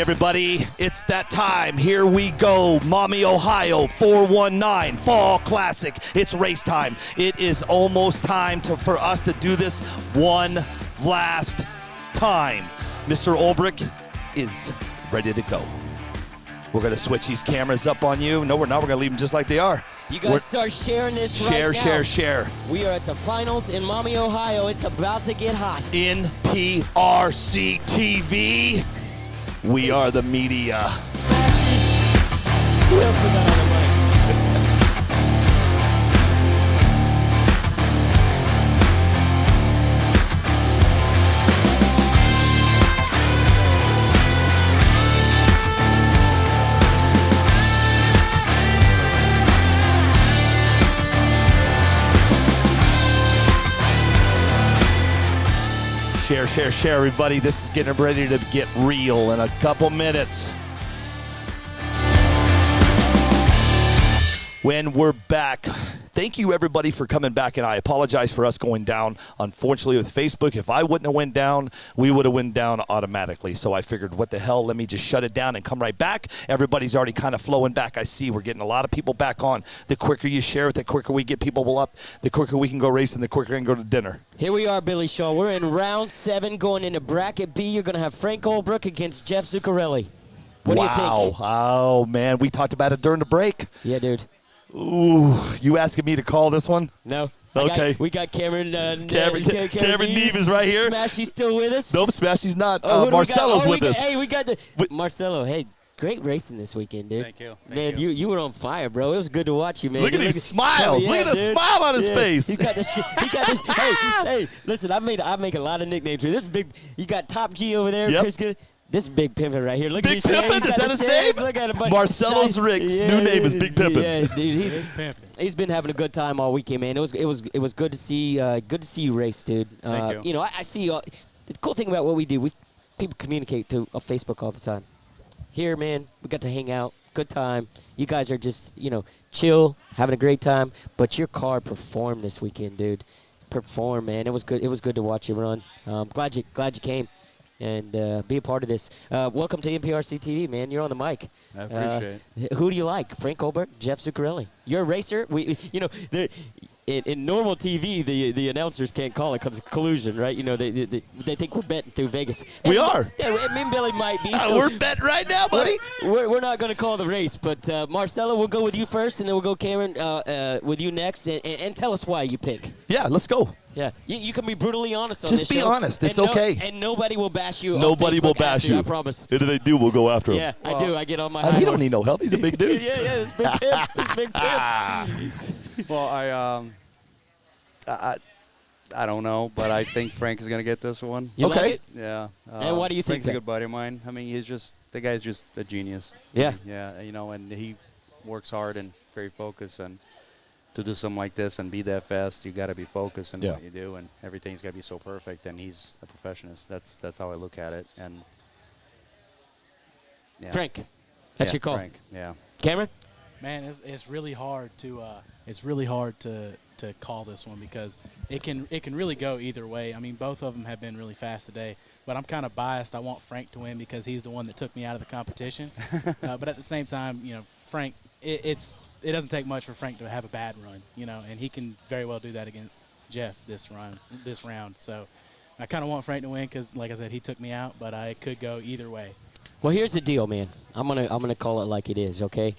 everybody, it's that time. Here we go. Maumee, Ohio, 419 Fall Classic. It's race time. It is almost time for us to do this one last time. Mr. Ulbrich is ready to go. We're going to switch these cameras up on you. No, we're not. We're going to leave them just like they are. You guys start sharing this right now. Share. We are at the finals in Maumee, Ohio. It's about to get hot. NPRCTV. We are the media. Who else we got on the mic? Share, everybody. This is getting ready to get real in a couple minutes. When we're back, thank you, everybody, for coming back, and I apologize for us going down. Unfortunately, with Facebook, if I wouldn't have went down, we would have went down automatically. So I figured, what the hell, let me just shut it down and come right back. Everybody's already kind of flowing back. I see we're getting a lot of people back on. The quicker you share it, the quicker we get people up, the quicker we can go racing, the quicker we can go to dinner. Here we are, Billy Shaw. We're in round 7 going into bracket B. You're going to have Frank Ulbrich against Jeff Zuccarelli. What do you think? Oh, man, we talked about it during the break. Yeah, dude. Ooh, you asking me to call this one? No. Okay. We got Cameron. Cameron Neve is right here. Smashy's still with us? Nope, Smashy's not. Marcelo's with us. Hey, we got Marcelo. Hey, great racing this weekend, dude. Thank you. You were on fire, bro. It was good to watch you, man. Look at his smiles. Look at the smile on his face. He got this. Hey, listen, I make a lot of nicknames here. This big. You got Top G over there. Yep. Chris Good. This is Big Pimpin' right here. Look Big at Pimpin'? Is that his name? Look at him. Marcelo's Rick's new name is Big Pimpin'. Yeah, dude, he's been having a good time all weekend, man. It was good to see you race, dude. Thank you. You know, I see the cool thing about what we do. People communicate through Facebook all the time. Here, man, we got to hang out, good time. You guys are just chill, having a great time. But your car performed this weekend, dude. Performed, man. It was good. It was good to watch you run. Glad you came. And be a part of this. Welcome to NPRC TV, man. You're on the mic. I appreciate it. Who do you like? Frank Ulbrich, Jeff Zuccarelli. You're a racer. In normal TV, the announcers can't call it because it's collusion, right? They think we're betting through Vegas. We are. Yeah, me and Billy might be. So we're betting right now, buddy. We're not going to call the race, but Marcelo, we'll go with you first, and then we'll go Cameron with you next, and tell us why you pick. Yeah, let's go. Yeah, you can be brutally honest on this show. Just be honest. It's okay. And nobody will bash you. Nobody will bash you. I promise. And if they do, we'll go after them. Yeah, I do. I get on my high He horse. don't need no help. He's a big dude. Yeah, it's big pimp. It's big pimp. Well, I don't know, but I think Frank is going to get this one. You like it? Yeah. And why do you think Frank's a good buddy of mine. I mean, the guy's just a genius. Yeah. Yeah, and he works hard and very focused, and to do something like this and be that fast, you got to be focused in what you do, and everything's got to be so perfect, and he's a professionalist. That's how I look at it. And Frank, that's your call. Frank, yeah. Cameron? Man, it's really hard to call this one because it can really go either way. I mean, both of them have been really fast today, but I'm kind of biased. I want Frank to win because he's the one that took me out of the competition. But at the same time, Frank, it doesn't take much for Frank to have a bad run, and he can very well do that against Jeff this round. So I kind of want Frank to win because, like I said, he took me out, but it could go either way. Well, here's the deal, man. I'm gonna call it like it is, okay?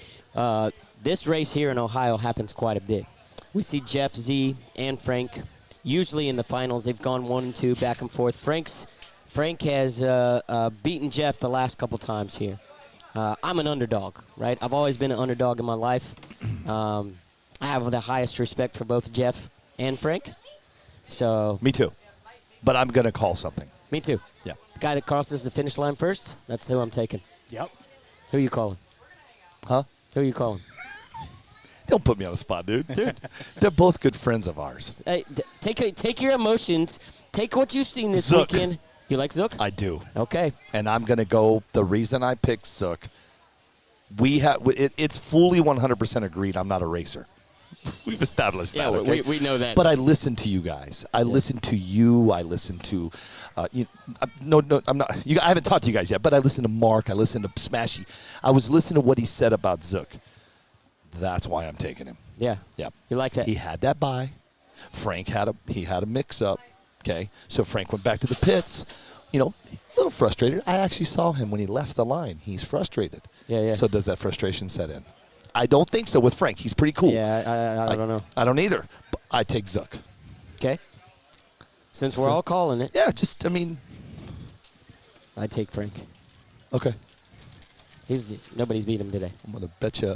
This race here in Ohio happens quite a bit. We see Jeff Z and Frank usually in the finals. They've gone 1 and 2 back and forth. Frank has beaten Jeff the last couple times here. I'm an underdog, right? I've always been an underdog in my life. I have the highest respect for both Jeff and Frank. So Me too. But I'm going to call something. Me too. Yeah. The guy that crosses the finish line first, that's who I'm taking. Yep. Who are you calling? Huh? Who are you calling? Don't put me on the spot, dude. They're both good friends of ours. Hey, take your emotions. Take what you've seen this Zook. weekend. You like Zook? I do. Okay. And I'm going to go, the reason I picked Zook, it's fully 100% agreed I'm not a racer. We've established Yeah, that. Okay? we know that. But I listen to you guys. I listen to you. I listen to, no, I'm not. I haven't talked to you guys yet. But I listen to Mark. I listen to Smashy. I was listening to what he said about Zook. That's why I'm taking him. Yeah. Yeah. You like that? He had that bye. Frank had a mix up. Okay, so Frank went back to the pits. A little frustrated. I actually saw him when he left the line. He's frustrated. Yeah. So does that frustration set in? I don't think so with Frank. He's pretty cool. Yeah, I don't know. I don't either. But I take Zook. Okay. Since we're all calling it. Yeah, I take Frank. Okay. Nobody's beat him today. I'm gonna bet you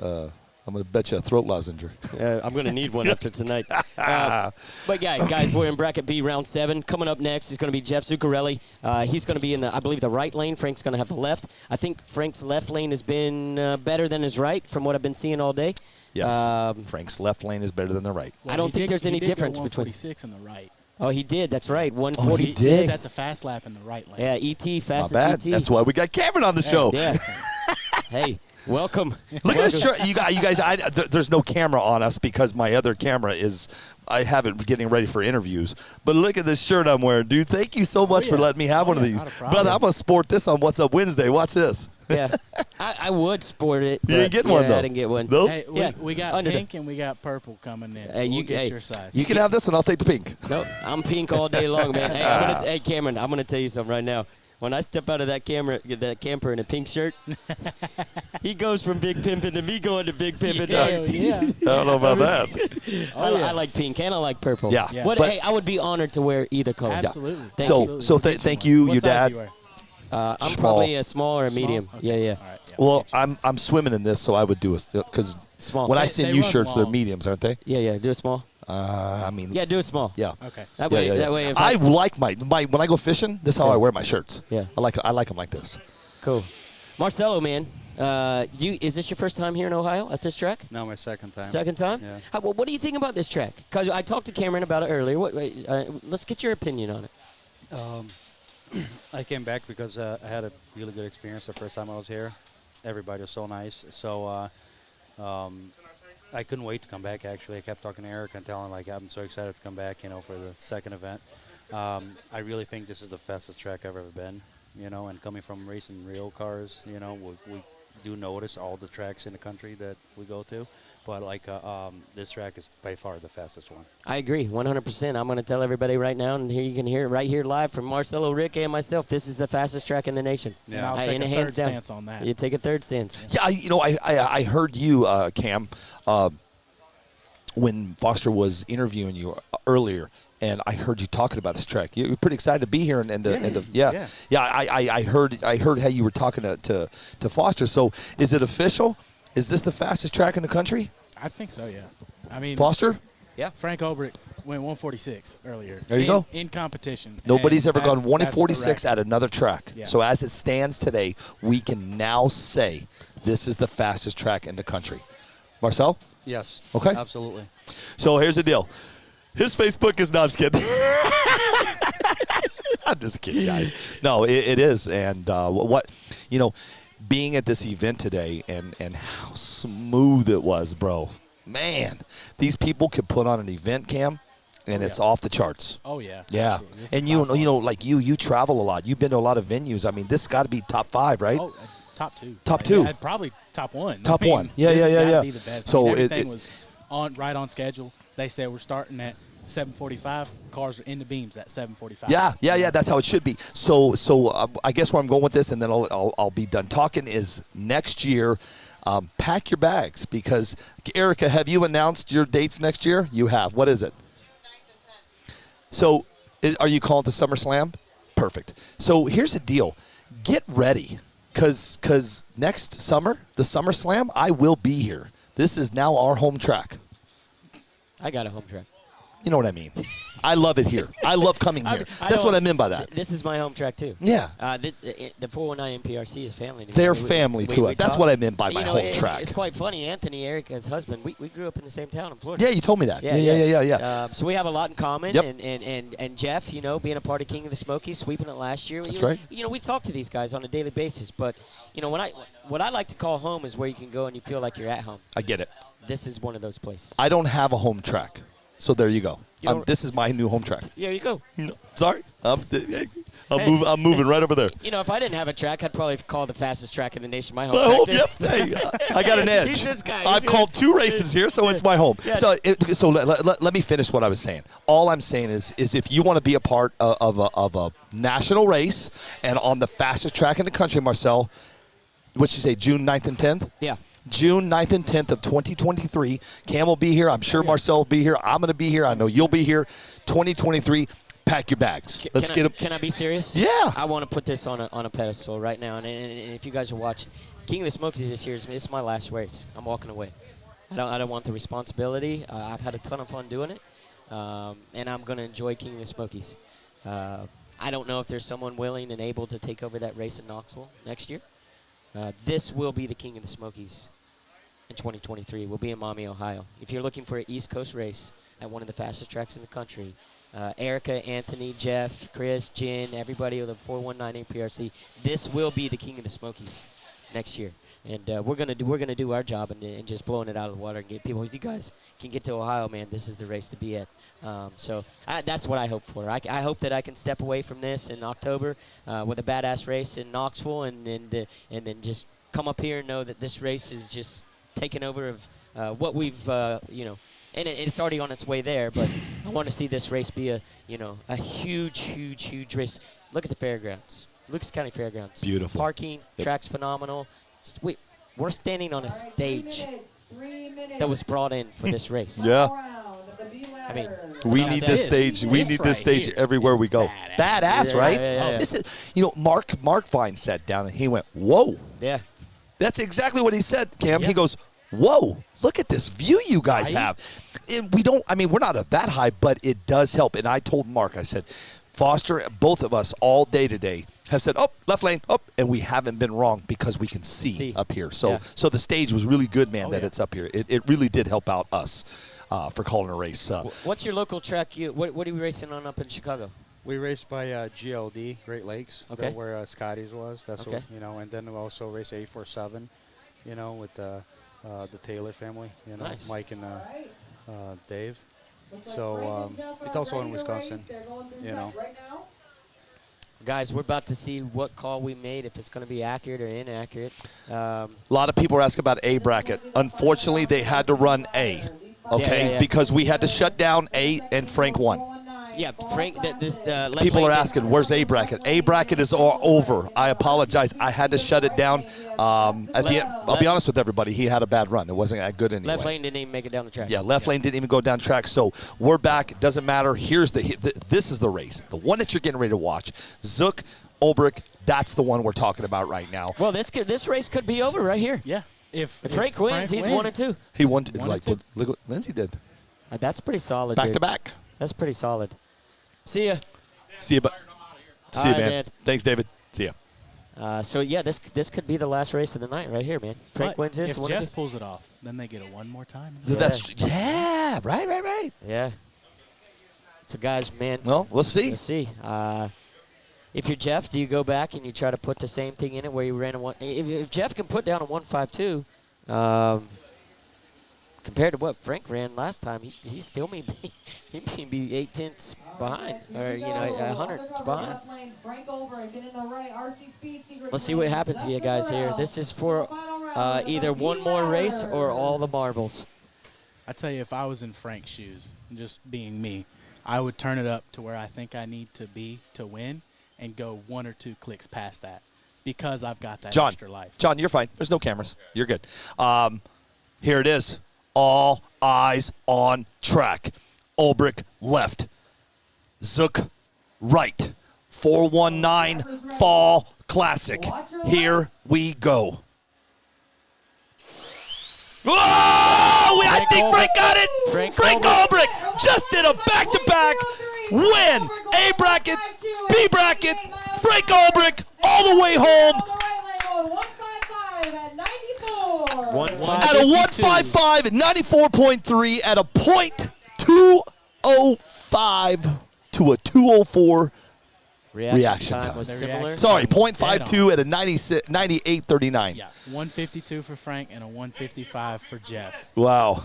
a throat lozenge. I'm going to need one after tonight. But guys, we're in bracket B, round 7. Coming up next is going to be Jeff Zuccarelli. He's going to be in I believe, the right lane. Frank's going to have the left. I think Frank's left lane has been better than his right from what I've been seeing all day. Yes. Frank's left lane is better than the right. Well, I don't think there's any difference between. 146 in the right. Oh, he did. That's right. he 146. did? That's a fast lap in the right lane. Yeah, ET, fastest Not bad. ET. That's why we got Cameron on the show. Yeah. Hey, welcome. Look at this shirt, you guys. There's no camera on us because my other camera I have it getting ready for interviews. But look at this shirt I'm wearing, dude. Thank you so much for letting me have one of these, brother. I'm gonna sport this on What's Up Wednesday. Watch this. Yeah, I would sport it. You didn't get one though. I didn't get one. Nope. Hey, we got pink and we got purple coming in. So we'll get your size. You can have this, and I'll take the pink. No, I'm pink all day long, man. Hey, Cameron, I'm gonna tell you something right now. When I step out of that camper in a pink shirt, he goes from big pimping to me going to big pimping. Yeah. I don't know about that. I like pink and I like purple. Yeah. Hey, I would be honored to wear either color. Absolutely. Thank you, What your size dad. do you wear? I'm Small. probably a small or a medium. Okay. Yeah. All right, yeah. Well, I'm swimming in this, so I would do it because Small. when I They send you run shirts, they're long. mediums, aren't they? Yeah. Do a small. Yeah, do a small. Yeah. Okay. That Yeah, way, yeah, yeah. that way. If I like my when I go fishing. This is how I wear my shirts. Yeah. I like them like this. Cool. Marcelo, man, is this your first time here in Ohio at this track? No, my second time. Second time? Yeah. What do you think about this track? Because I talked to Cameron about it earlier. Let's get your opinion on it. I came back because I had a really good experience the first time I was here. Everybody was so nice. So I couldn't wait to come back, actually. I kept talking to Eric and telling him, I'm so excited to come back, for the second event. I really think this is the fastest track I've ever been, and coming from racing real cars, we do notice all the tracks in the country that we go to. But this track is by far the fastest one. I agree, 100%. I'm going to tell everybody right now, and here you can hear it right here live from Marcelo, Rick, and myself. This is the fastest track in the nation. Yeah, I'll take a third stance on that. You take a third stance. Yeah, I heard you, Cam, when Foster was interviewing you earlier, and I heard you talking about this track. You're pretty excited to be here, I heard how you were talking to Foster. So, is it official? Is this the fastest track in the country? I think so, yeah. I mean, Foster? Yeah. Frank Ulbrich went 146 earlier. There you go. In competition. Nobody's and ever gone that's 146 the at another track. Yeah. So as it stands today, we can now say this is the fastest track in the country. Marcel? Yes. Okay. Absolutely. So here's the deal. His Facebook is not. I'm just kidding. I'm just kidding, guys. No, it is. And being at this event today and how smooth it was, bro. Man, these people could put on an event, Cam, and it's off the charts. Oh, yeah. Yeah. And you travel a lot. You've been to a lot of venues. I mean, this got to be top 5, right? Oh, top 2. Top 2. Yeah, probably top 1. Top 1. Yeah. This has gotta be the best. So everything was right on schedule. They said we're starting at 7:45. Cars are in the beams at 7:45. Yeah. That's how it should be. So I guess where I'm going with this, and then I'll be done talking, is next year. Pack your bags because, Erica, have you announced your dates next year? You have. What is it? So are you calling it the SummerSlam? Perfect. So here's the deal. Get ready because next summer, the SummerSlam, I will be here. This is now our home track. I got a home track. You know what I mean? I love it here. I love coming here. That's what I meant by that. This is my home track, too. Yeah. The 419 NPRC is family. They're family to us. That's what I meant by my home track. It's quite funny. Anthony, Erica's husband, we grew up in the same town in Florida. Yeah, you told me that. Yeah. So we have a lot in common. Yep. And Jeff, being a part of King of the Smokies, sweeping it last year. That's right. We talk to these guys on a daily basis. But, what I like to call home is where you can go and you feel like you're at home. I get it. this is one of those places. I don't have a home track, so there you go. You don't- This is my new home track. There you go. No, sorry, I'm moving right over there. You know, if I didn't have a track, I'd probably call the fastest track in the nation my home My track. home, too. yep. Hey, I got an edge. He's this guy. I've called 2 races here, so it's my home. Yeah. So let me finish what I was saying. All I'm saying is if you want to be a part of a national race and on the fastest track in the country, Marcel, what'd you say, June 9th and 10th? Yeah. June 9th and 10th of 2023. Cam will be here. I'm sure Marcel will be here. I'm going to be here. I know you'll be here. 2023. Pack your bags. Let's get them. Can I be serious? Yeah. I want to put this on a pedestal right now. And if you guys are watching, King of the Smokies this year is my last race. I'm walking away. I don't want the responsibility. I've had a ton of fun doing it, and I'm going to enjoy King of the Smokies. I don't know if there's someone willing and able to take over that race in Knoxville next year. This will be the King of the Smokies in 2023. We'll be in Maumee, Ohio. If you're looking for an East Coast race at one of the fastest tracks in the country, Erica, Anthony, Jeff, Chris, Jen, everybody with the 419 NPRC, this will be the King of the Smokies next year. And we're gonna do our job and just blowing it out of the water and get people. If you guys can get to Ohio, man, this is the race to be at. So that's what I hope for. I hope that I can step away from this in October with a badass race in Knoxville, and then just come up here and know that this race is just taking over of what we've and it's already on its way there. But I want to see this race be a huge race. Look at the fairgrounds, Lucas County Fairgrounds. Beautiful. Parking, track's phenomenal. We're standing on a stage that was brought in for this race. Yeah. I mean, We need this stage. We need this stage everywhere we go. Badass, right? Yeah. This is, Mark Vine sat down and he went, "Whoa." Yeah. That's exactly what he said, Cam. Yeah. He goes, "Whoa, look at this view you guys have." And we're not that high, but it does help. And I told Mark, I said, Foster, both of us all day today have said, "Oh, left lane, oh," and we haven't been wrong because we can see up here. So so the stage was really good, man, it's up here. It really did help out us for calling a race. What's your local track? What are you racing on up in Chicago? We raced by GLD, Great Lakes, where Scotty's was. That's what, and then we also race 847, with the Taylor family, Nice. Mike and Dave. So it's also in Wisconsin, Guys, we're about to see what call we made, if it's going to be accurate or inaccurate. A lot of people are asking about A bracket. Unfortunately, they had to run A, because we had to shut down A and Frank won. Yeah, Frank. Left People lane are asking, where's A bracket? A bracket is all over. I apologize. I had to shut it down. At the end, I'll be honest with everybody. He had a bad run. It wasn't that good anyway. Left lane didn't even make it down the track. Yeah, left lane didn't even go down track. So we're back. It doesn't matter. Here's this is the race. The one that you're getting ready to watch. Zook, Ulbrich, that's the one we're talking about right now. Well, this race could be over right here. Yeah. If Frank wins, he's 1-2. He won. Look what Lindsay did. That's pretty solid. Back dude. to back. That's pretty solid. See ya. See you, man. man. Thanks, David. See ya. So yeah, this could be the last race of the night right here, man. Frank wins this. If Jeff pulls it off, then they get it one more time. Right. Yeah. So guys, man. Well, let's see. Let's see. If you're Jeff, do you go back and you try to put the same thing in it where you ran a one? If Jeff can put down a 152, compared to what Frank ran last time, he still may be 8/10 behind, or 100 behind. Let's see what happens to you guys here. This is for either one more race or all the marbles. I tell you, if I was in Frank's shoes, just being me, I would turn it up to where I think I need to be to win, and go 1 or 2 clicks past that, because I've got that extra life. John, you're fine. There's no cameras. You're good. Here it is. All eyes on track. Ulbrich left. Zook right. 419 Fall Classic. Here we go. Whoa! I think Frank got it. Frank Ulbrich just did a back-to-back win. A bracket, B bracket. Frank Ulbrich all the way home. At a 155 and 94.3 at a .205 to a 204 Reaction time was The similar. reaction Sorry, time was dead 0.52 at a 98.39. Yeah, 152 for Frank and a 155 for Jeff. Wow.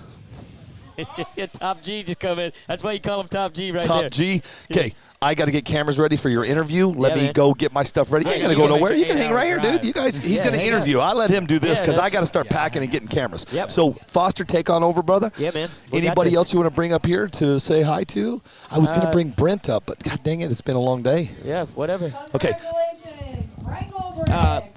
Top G just come in. That's why you call him Top G right there. Top G. Okay, I got to get cameras ready for your interview. Let Yeah, me man. go get my stuff ready. You Yeah, ain't got to you go can nowhere. make You an can hang right here, 8-hour dude. drive. You guys, he's Yeah, going to hang interview. I let him do this Yeah, because I that's- got to start yeah, packing and hang getting cameras. Yep. So, Foster, take on over, brother. Yeah, man. We got Anybody this. else you want to bring up here to say hi to? I was going to bring Brent up, but god dang it, it's been a long day. Yeah, whatever. Okay. Congratulations, Frank Goldberg.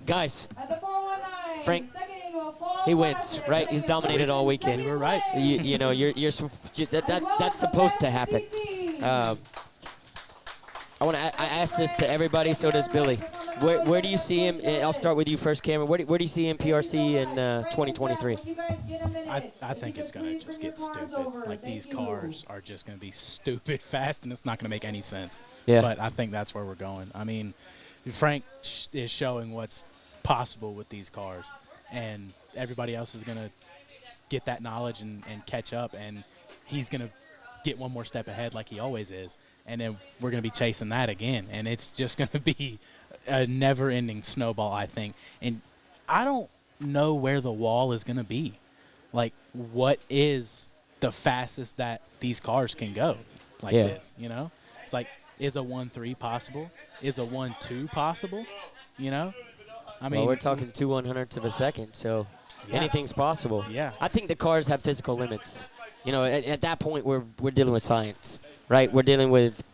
Guys, At the 419, Frank, second annual Fall he wins, Classic. right? He's dominated all weekend. You were right. You know, that's supposed to happen. I ask this to everybody, so does Billy. Where do you see him? I'll start with you first, Cameron. Where do you see NPRC in 2023? I think it's going to just get stupid. Like, these cars are just going to be stupid fast, and it's not going to make any sense. Yeah. But I think that's where we're going. I mean, Frank is showing what's possible with these cars, and everybody else is going to get that knowledge and catch up, and he's going to get one more step ahead like he always is. And then we're going to be chasing that again, and it's just going to be a never-ending snowball, I think. And I don't know where the wall is going to be. Like, what is the fastest that these cars can go like this, you know? It's like, is a 1.3 possible? Is a 1.2 possible? You know? I mean, Well, we're talking 2/100ths of a second, so anything's possible. Yeah. I think the cars have physical limits. You know, at that point, we're dealing with science, right? We're dealing with,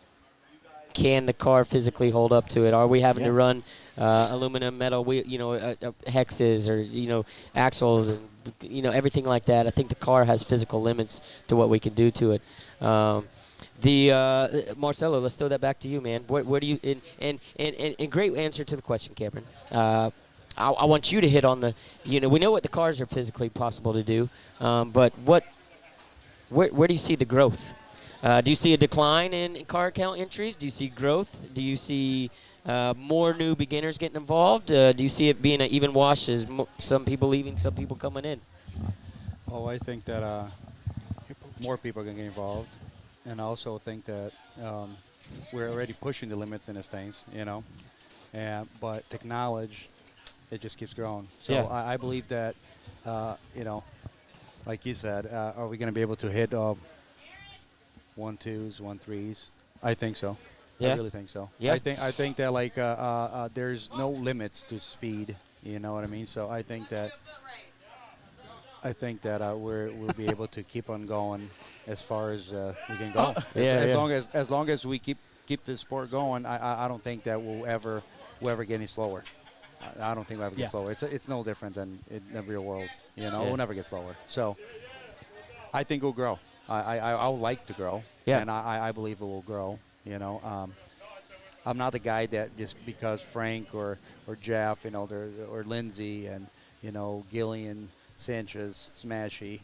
can the car physically hold up to it? Are we having to run aluminum, metal, hexes or, axles and, everything like that? I think the car has physical limits to what we can do to it. Marcelo, let's throw that back to you, man. Where do you and great answer to the question, Cameron. I want you to hit on the, we know what the cars are physically possible to do, but where do you see the growth? Do you see a decline in car count entries? Do you see growth? Do you see more new beginners getting involved? Do you see it being an even wash as some people leaving, some people coming in? Oh, I think that more people are going to get involved. And I also think that we're already pushing the limits in these things, but technology, it just keeps growing. So Yeah. I believe that, like you said, are we going to be able to hit 1.2s, 1.3s? I think so. Yeah. I really think so. Yeah. I think that like there's no limits to speed. You know what I mean? So I think that we'll be able to keep on going as far as we can go. As long as we keep this sport going, I don't think that we'll ever get any slower. I don't think we'll ever get slower. It's no different than in the real world. We'll never get slower. So I think we'll grow. I would like to grow, and I believe it will grow. I'm not the guy that just because Frank or Jeff, or Lindsay and Gillian, Sanchez, Smashy,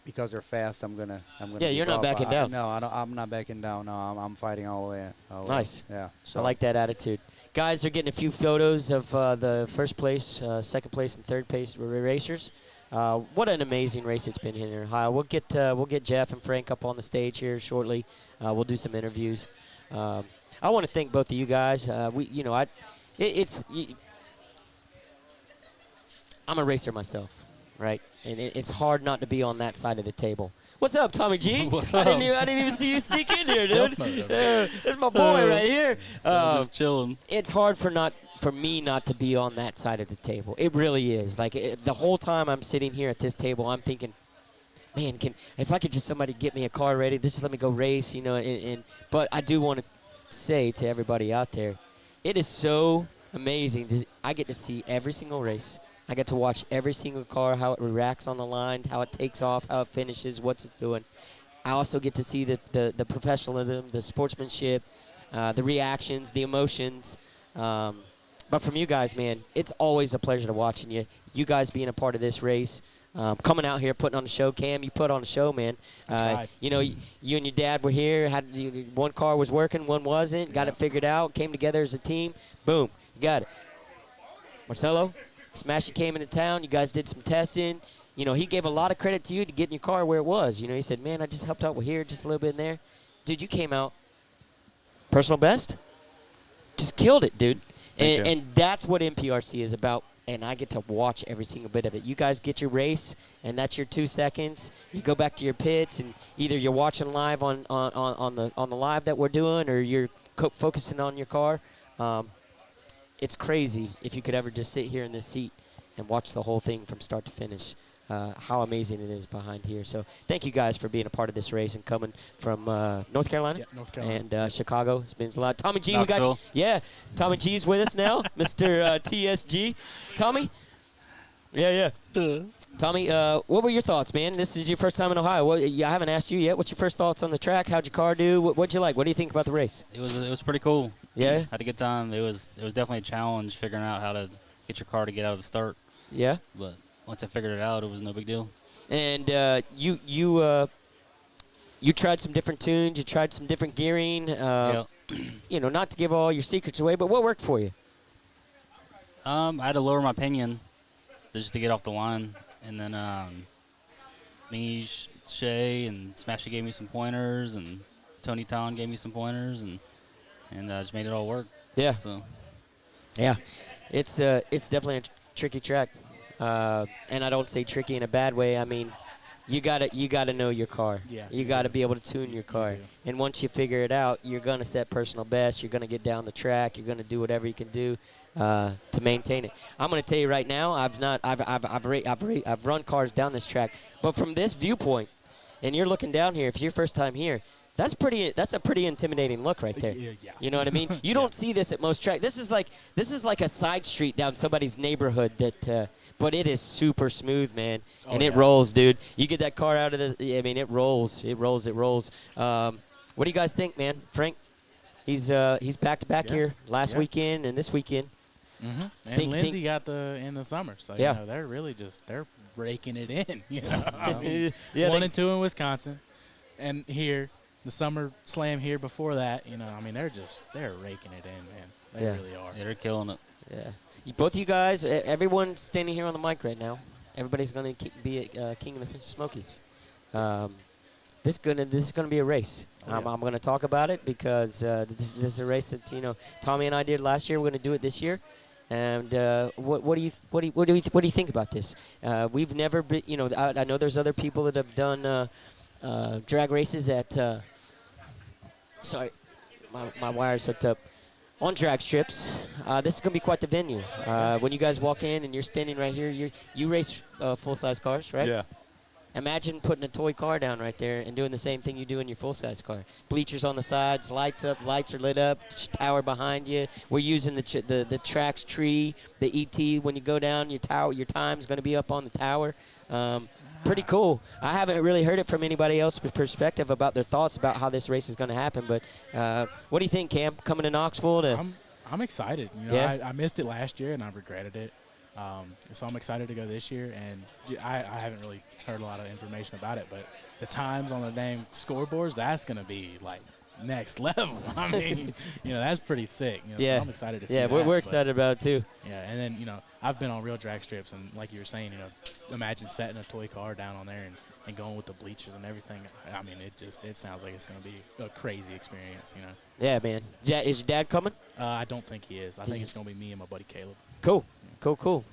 because they're fast, I'm gonna. Yeah, you're not backing down. No, I'm not backing down. No, I'm fighting all the way. Nice. Yeah. So I like that attitude. Guys are getting a few photos of the first place, second place, and third place racers. What an amazing race it's been here in Ohio. We'll get Jeff and Frank up on the stage here shortly. We'll do some interviews. I want to thank both of you guys. I'm a racer myself, right? And it's hard not to be on that side of the table. What's up, Tommy G? What's I up? didn't even see you sneak in here, dude. Stealth mode over there. That's my boy right here. Just chilling. It's hard for me not to be on that side of the table. It really is. Like the whole time I'm sitting here at this table, I'm thinking, man, if I could just somebody get me a car ready, just let me go race, But I do want to say to everybody out there, it is so amazing. I get to see every single race. I get to watch every single car, how it reacts on the line, how it takes off, how it finishes, what it's doing. I also get to see the professionalism, the sportsmanship, the reactions, the emotions. But from you guys, man, it's always a pleasure to watching you. You guys being a part of this race, coming out here, putting on a show. Cam, you put on a show, man. You and your dad were here. One car was working, one wasn't. Got it figured out. Came together as a team. Boom, you got it. Marcelo, Smashy came into town. You guys did some testing. He gave a lot of credit to you to getting your car where it was. He said, man, I just helped out with here, just a little bit in there. Dude, you came out personal best. killed it, dude. Thank you. And that's what NPRC is about. And I get to watch every single bit of it. You guys get your race, and that's your 2 seconds. You go back to your pits, and either you're watching live on the live that we're doing, or you're focusing on your car. It's crazy if you could ever just sit here in this seat and watch the whole thing from start to finish. How amazing it is behind here. So thank you guys for being a part of this race and coming from North Carolina, North Carolina, and Chicago. It's been a lot. Tommy G, we got you. Knoxville. Yeah, Tommy G's with us now, Mr. TSG. Tommy? Yeah. Tommy, what were your thoughts, man? This is your first time in Ohio. I haven't asked you yet. What's your first thoughts on the track? How'd your car do? What'd you like? What do you think about the race? It was pretty cool. Yeah? Had a good time. It was definitely a challenge figuring out how to get your car to get out of the start. Yeah? But once I figured it out, it was no big deal. And you tried some different tunes. You tried some different gearing. Yeah. You know, not to give all your secrets away, but what worked for you? I had to lower my pinion just to get off the line, and then me, Shay, and Smashy gave me some pointers, and Tony Town gave me some pointers, and just made it all work. Yeah. So Yeah. It's definitely a tricky track. And I don't say tricky in a bad way. I mean, you gotta know your car. Yeah, You you gotta do. be able to tune your car. do. And once you figure it out, you're gonna set personal best. You're gonna get down the track. You're gonna do whatever you can do to maintain it. I'm gonna tell you right now, I've run cars down this track, but from this viewpoint, and you're looking down here, if it's your first time here, that's a pretty intimidating look right there. Yeah. You know what I mean? You don't see this at most tracks. This is like a side street down somebody's neighborhood but it is super smooth, man. Oh, And it yeah. rolls, dude. You get that car out of I mean, it rolls. It rolls. What do you guys think, man? Frank, he's back to back Yeah. here last Yeah. weekend and this weekend. Mm-hmm. And Think- Lindsay got in the summer, so Yeah. you know, they're really they're raking it in. You know, I mean, Yeah, 1 they- and 2 in Wisconsin, and here the summer slam here before that. You know, I mean, they're raking it in, man. They Yeah. really are. yeah, they're killing it. Yeah. Both of you guys, everyone standing here on the mic right now, everybody's going to be a King of the Smokies. This is gonna be a race. Oh, yeah. I'm going to talk about it because this is a race that Tommy and I did last year. We're going to do it this year. And what do you think about this? We've never been. I know there's other people that have done drag races at. Sorry, my wire's hooked up. On drag strips, this is going to be quite the venue. When you guys walk in and you're standing right here, you race full-size cars, right? Yeah. Imagine putting a toy car down right there and doing the same thing you do in your full-size car. Bleachers on the sides, lights up, lights are lit up, tower behind you. We're using the tracks tree, the ET. When you go down, your time's going to be up on the tower. Pretty cool. I haven't really heard it from anybody else's perspective about their thoughts about how this race is going to happen. But what do you think, Cam? Coming to Knoxville I'm excited. You know, Yeah. I missed it last year and I regretted it. So I'm excited to go this year, and I haven't really heard a lot of information about it, but the times on the dang scoreboards, that's going to be like next level. I mean, that's pretty sick. Yeah. So I'm excited to see Yeah, that. we're but, excited about it too. Yeah, and then, I've been on real drag strips, and like you were saying, imagine setting a toy car down on there and going with the bleachers and everything. I mean, it sounds like it's going to be a crazy experience, Yeah, man. Is your dad coming? I don't think he is. I think it's going to be me and my buddy Caleb. Cool.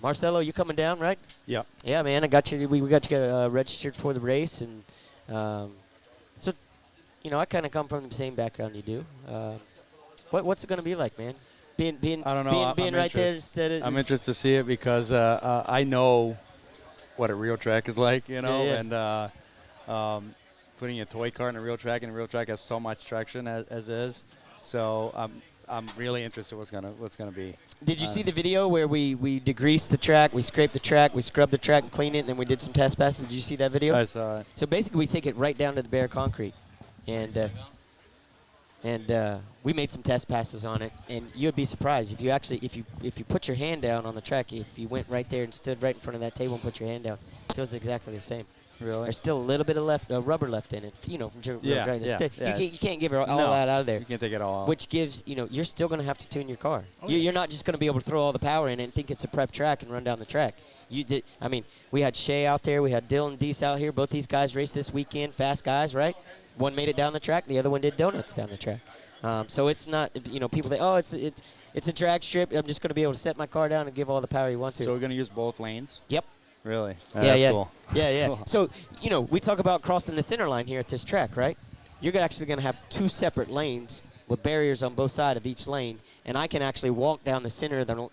Marcelo, you coming down, right? Yeah. Yeah, man. I got you. We got you registered for the race, and so I kind of come from the same background you do. What's it going to be like, man? Being I don't know. being I'm right there interested. instead of I'm interested to see it because I know what a real track is like, Yeah. and putting a toy car in a real track, and a real track has so much traction as is. So I'm really interested what's gonna be. Did you see the video where we degreased the track, we scraped the track, we scrubbed the track and cleaned it, and then we did some test passes? Did you see that video? I saw it. So basically, we take it right down to the bare concrete, and we made some test passes on it. And you'd be surprised if you put your hand down on the track, if you went right there and stood right in front of that table and put your hand down, it feels exactly the same. Really? There's still a little bit of rubber left in it, from real Yeah, drag. yeah, yeah. You can't give it all No, that out of there. You can't take it all out. Which gives, you're still going to have to tune your car. Oh, You're not just going to be able to throw all the power in it and think it's a prep track and run down the track. We had Shay out there. We had Dylan Deese out here. Both these guys raced this weekend. Fast guys, right? One made it down the track. The other one did donuts down the track. So it's not, people think, oh, it's a drag strip. I'm just going to be able to set my car down and give all the power you want to. So we're going to use both lanes? Yep. Really? That's cool. Yeah, That's yeah. cool. So, we talk about crossing the center line here at this track, right? You're actually going to have 2 separate lanes with barriers on both sides of each lane, and I can actually walk down the center of the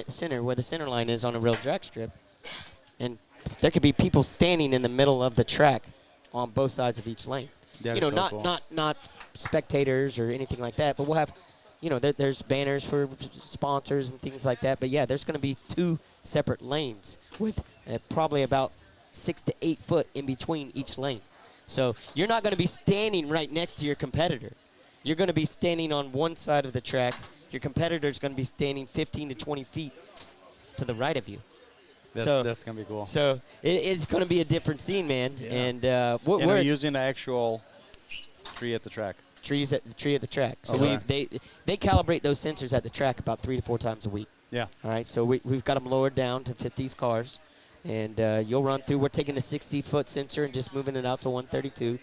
center where the center line is on a real drag strip, and there could be people standing in the middle of the track on both sides of each lane. That is so not cool. not spectators or anything like that, but we'll have, there's banners for sponsors and things like that. But yeah, there's going to be 2 separate lanes with probably about 6 to 8 foot in between each lane. So you're not going to be standing right next to your competitor. You're going to be standing on one side of the track. Your competitor's going to be standing 15 to 20 feet to the right of you. That's going to be cool. So it's going to be a different scene, man. Yeah. And we're using the actual tree at the track. Tree at the track. So Okay. they calibrate those sensors at the track about 3 to 4 times a week. Yeah. All right. So we've got them lowered down to fit these cars, and you'll run through. We're taking the 60-foot sensor and just moving it out to 132.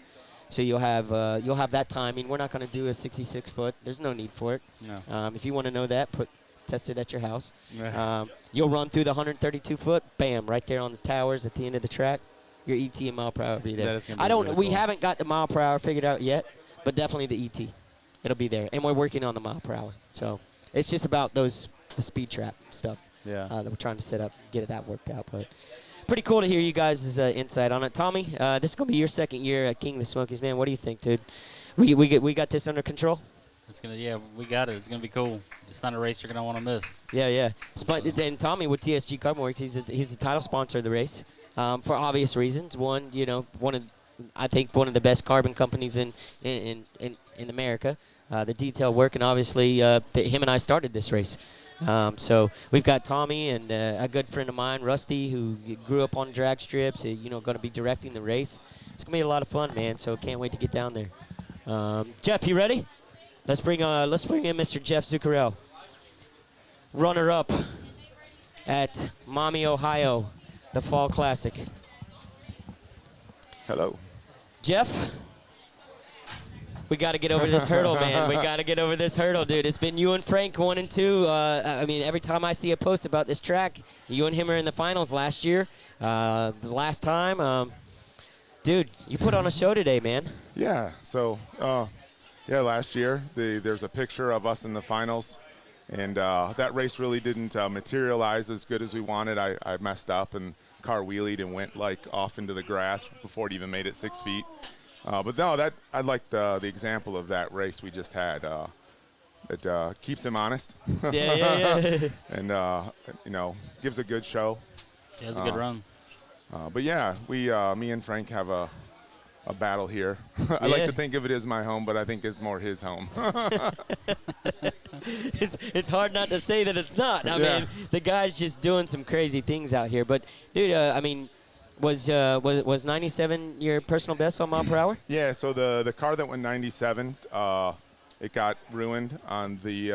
So you'll have that timing. We're not going to do a 66-foot. There's no need for it. No. If you want to know that, test it at your house. You'll run through the 132-foot. Bam! Right there on the towers at the end of the track. Your ET and mile per hour will be there. That is gonna be really We cool. haven't got the mile per hour figured out yet, but definitely the ET. It'll be there, and we're working on the mile per hour. So it's just about the speed trap stuff Yeah. that we're trying to set up, get that worked out. But pretty cool to hear you guys' insight on it. Tommy, this is going to be your second year at King of the Smokies, man. What do you think, dude? We got this under control? We got it. It's gonna be cool. It's not a race you're gonna want to miss. Yeah. And Tommy with TSG Carbon Works, he's the title sponsor of the race for obvious reasons. One, I think one of the best carbon companies in America. The detail work, and obviously him and I started this race. So we've got Tommy and a good friend of mine, Rusty, who grew up on drag strips. Going to be directing the race. It's gonna be a lot of fun, man. So can't wait to get down there. Jeff, you ready? Let's bring in Mr. Jeff Zuccarello, runner-up at Maumee, Ohio, the Fall Classic. Hello. Jeff, we got to get over this hurdle, man. We got to get over this hurdle, dude. It's been you and Frank 1 and 2. Every time I see a post about this track, you and him are in the finals last year. The last time, dude, you put on a show today, man. Yeah. So, last year there's a picture of us in the finals, and that race really didn't materialize as good as we wanted. I messed up and car wheelied and went off into the grass before it even made it 6 feet. But no, I like the example of that race we just had. It keeps him honest. Yeah. And gives a good show. Yeah, it was a good run. But yeah, me and Frank have a battle here. I like to think of it as my home, but I think it's more his home. It's hard not to say that it's not. I mean, the guy's just doing some crazy things out here. But dude, was 97 your personal best on mile per hour? Yeah. So the car that went 97, it got ruined on the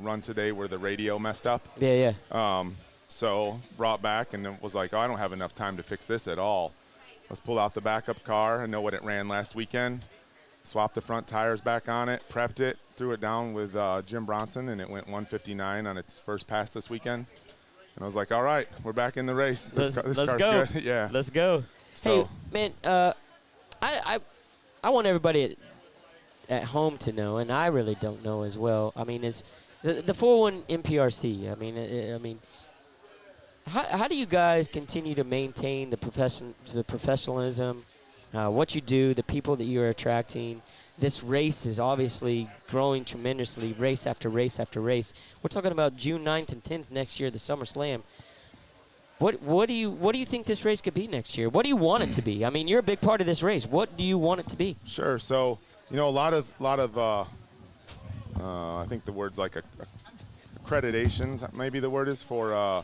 run today where the radio messed up. Yeah. So brought back and it was like, I don't have enough time to fix this at all. Let's pull out the backup car. I know what it ran last weekend. Swapped the front tires back on it, prepped it, threw it down with Jim Bronson, and it went 159 on its first pass this weekend. And I was like, all right, we're back in the race. This car's go. Good. Yeah. Let's go. So, hey, man, I want everybody at home to know, and I really don't know as well. I mean, is the 4-1 NPRC. I mean, how do you guys continue to maintain the professionalism, what you do, the people that you're attracting? This race is obviously growing tremendously, race after race after race. We're talking about June 9th and 10th next year, the Summer Slam. What do you think this race could be next year? What do you want it to be? I mean, you're a big part of this race. What do you want it to be? Sure. So, a lot of I think the word's like accreditations, maybe the word is, for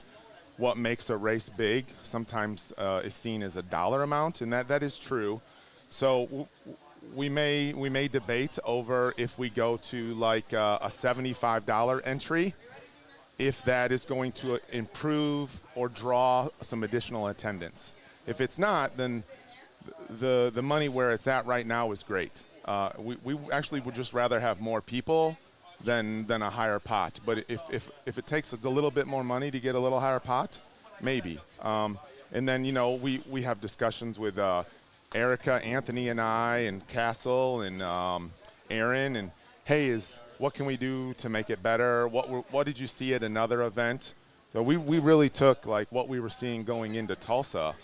what makes a race big. Sometimes is seen as a dollar amount, and that is true. So we may debate over if we go to like a $75 entry, if that is going to improve or draw some additional attendance. If it's not, then the money where it's at right now is great. We actually would just rather have more people than a higher pot. But if it takes a little bit more money to get a little higher pot, maybe. And then, we have discussions with Erica, Anthony, and I, and Castle, and Aaron, and hey, what can we do to make it better? What did you see at another event? So we really took like what we were seeing going into Tulsa.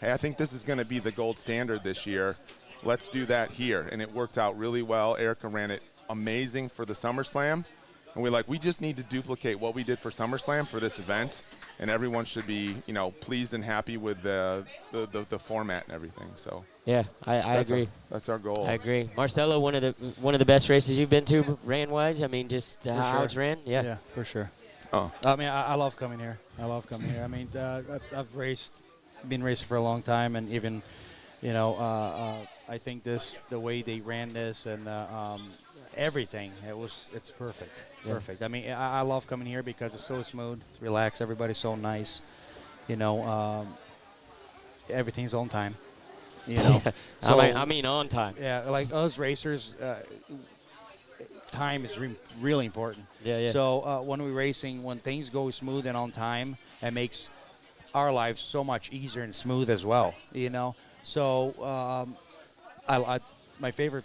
Hey, I think this is going to be the gold standard this year. Let's do that here. And it worked out really well. Erica ran it amazing for the SummerSlam. And we just need to duplicate what we did for SummerSlam for this event. And everyone should be, pleased and happy with the format and everything. So yeah, I agree. That's our goal. I agree. Marcelo, one of the best races you've been to, ran-wise. I mean, just how it's ran. Yeah. Yeah, for sure. Oh. I mean, I love coming here. I mean, I've been racing for a long time, and even, I think the way they ran this and everything, it's perfect. Yeah. Perfect. I mean, I love coming here because it's so smooth, it's relaxed, everybody's so nice. Everything's on time. So, I mean, on time. Yeah, like us racers, time is really important. Yeah. So when we're racing, when things go smooth and on time, it makes our lives so much easier and smooth as well. So my favorite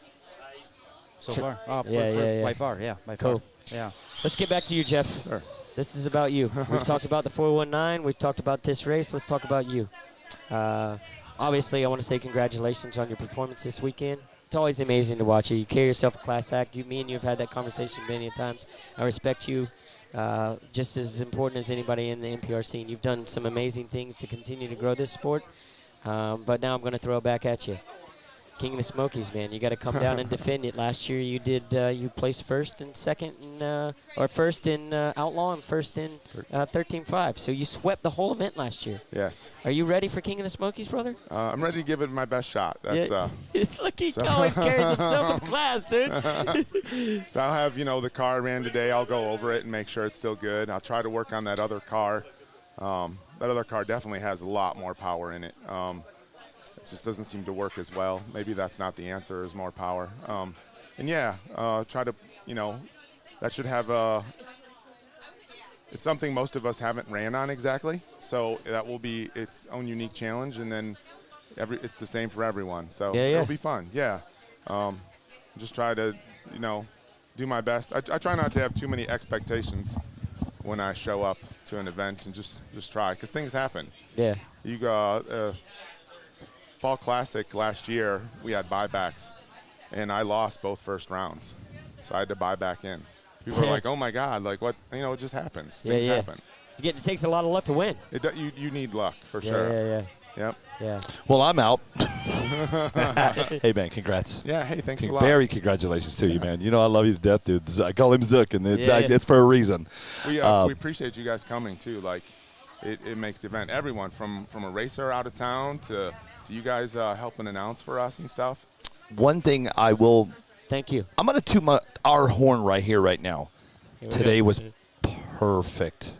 so far. By far, yeah. By Cool. far. Yeah. Let's get back to you, Jeff. Sure. This is about you. We've talked about the 419. We've talked about this race. Let's talk about you. Obviously, I want to say congratulations on your performance this weekend. It's always amazing to watch you. You carry yourself a class act. Me and you have had that conversation many times. I respect you just as important as anybody in the NPR scene. You've done some amazing things to continue to grow this sport. But now I'm going to throw it back at you. King of the Smokies, man. You got to come down and defend it. Last year you did. You placed first and second, or first in Outlaw and first in 13.5. So you swept the whole event last year. Yes. Are you ready for King of the Smokies, brother? I'm ready to give it my best shot. That's Look, he always carries himself in class, dude. So I'll have, the car I ran today. I'll go over it and make sure it's still good. I'll try to work on that other car. That other car definitely has a lot more power in it. It just doesn't seem to work as well. Maybe that's not the answer, is more power. Try to, that should have it's something most of us haven't ran on exactly. So that will be its own unique challenge, and then it's the same for everyone. So it'll be fun. Yeah. Just try to, do my best. I try not to have too many expectations when I show up to an event, and just try, because things happen. Yeah. You go Fall Classic last year, we had buybacks, and I lost both first rounds, so I had to buy back in. People were like, "Oh my God!" Like what? It just happens. Things happen. It takes a lot of luck to win. You need luck for sure. Yep. Yeah. Well, I'm out. Hey, man, congrats. Yeah. Hey, thanks a lot. Very congratulations to you, man. I love you to death, dude. I call him Zook, and it's for a reason. We appreciate you guys coming too. Like, it makes the event. Everyone from a racer out of town to you guys helping announce for us and stuff. One thing I will. Thank you. I'm going to toot our horn right here, right now. Today was perfect.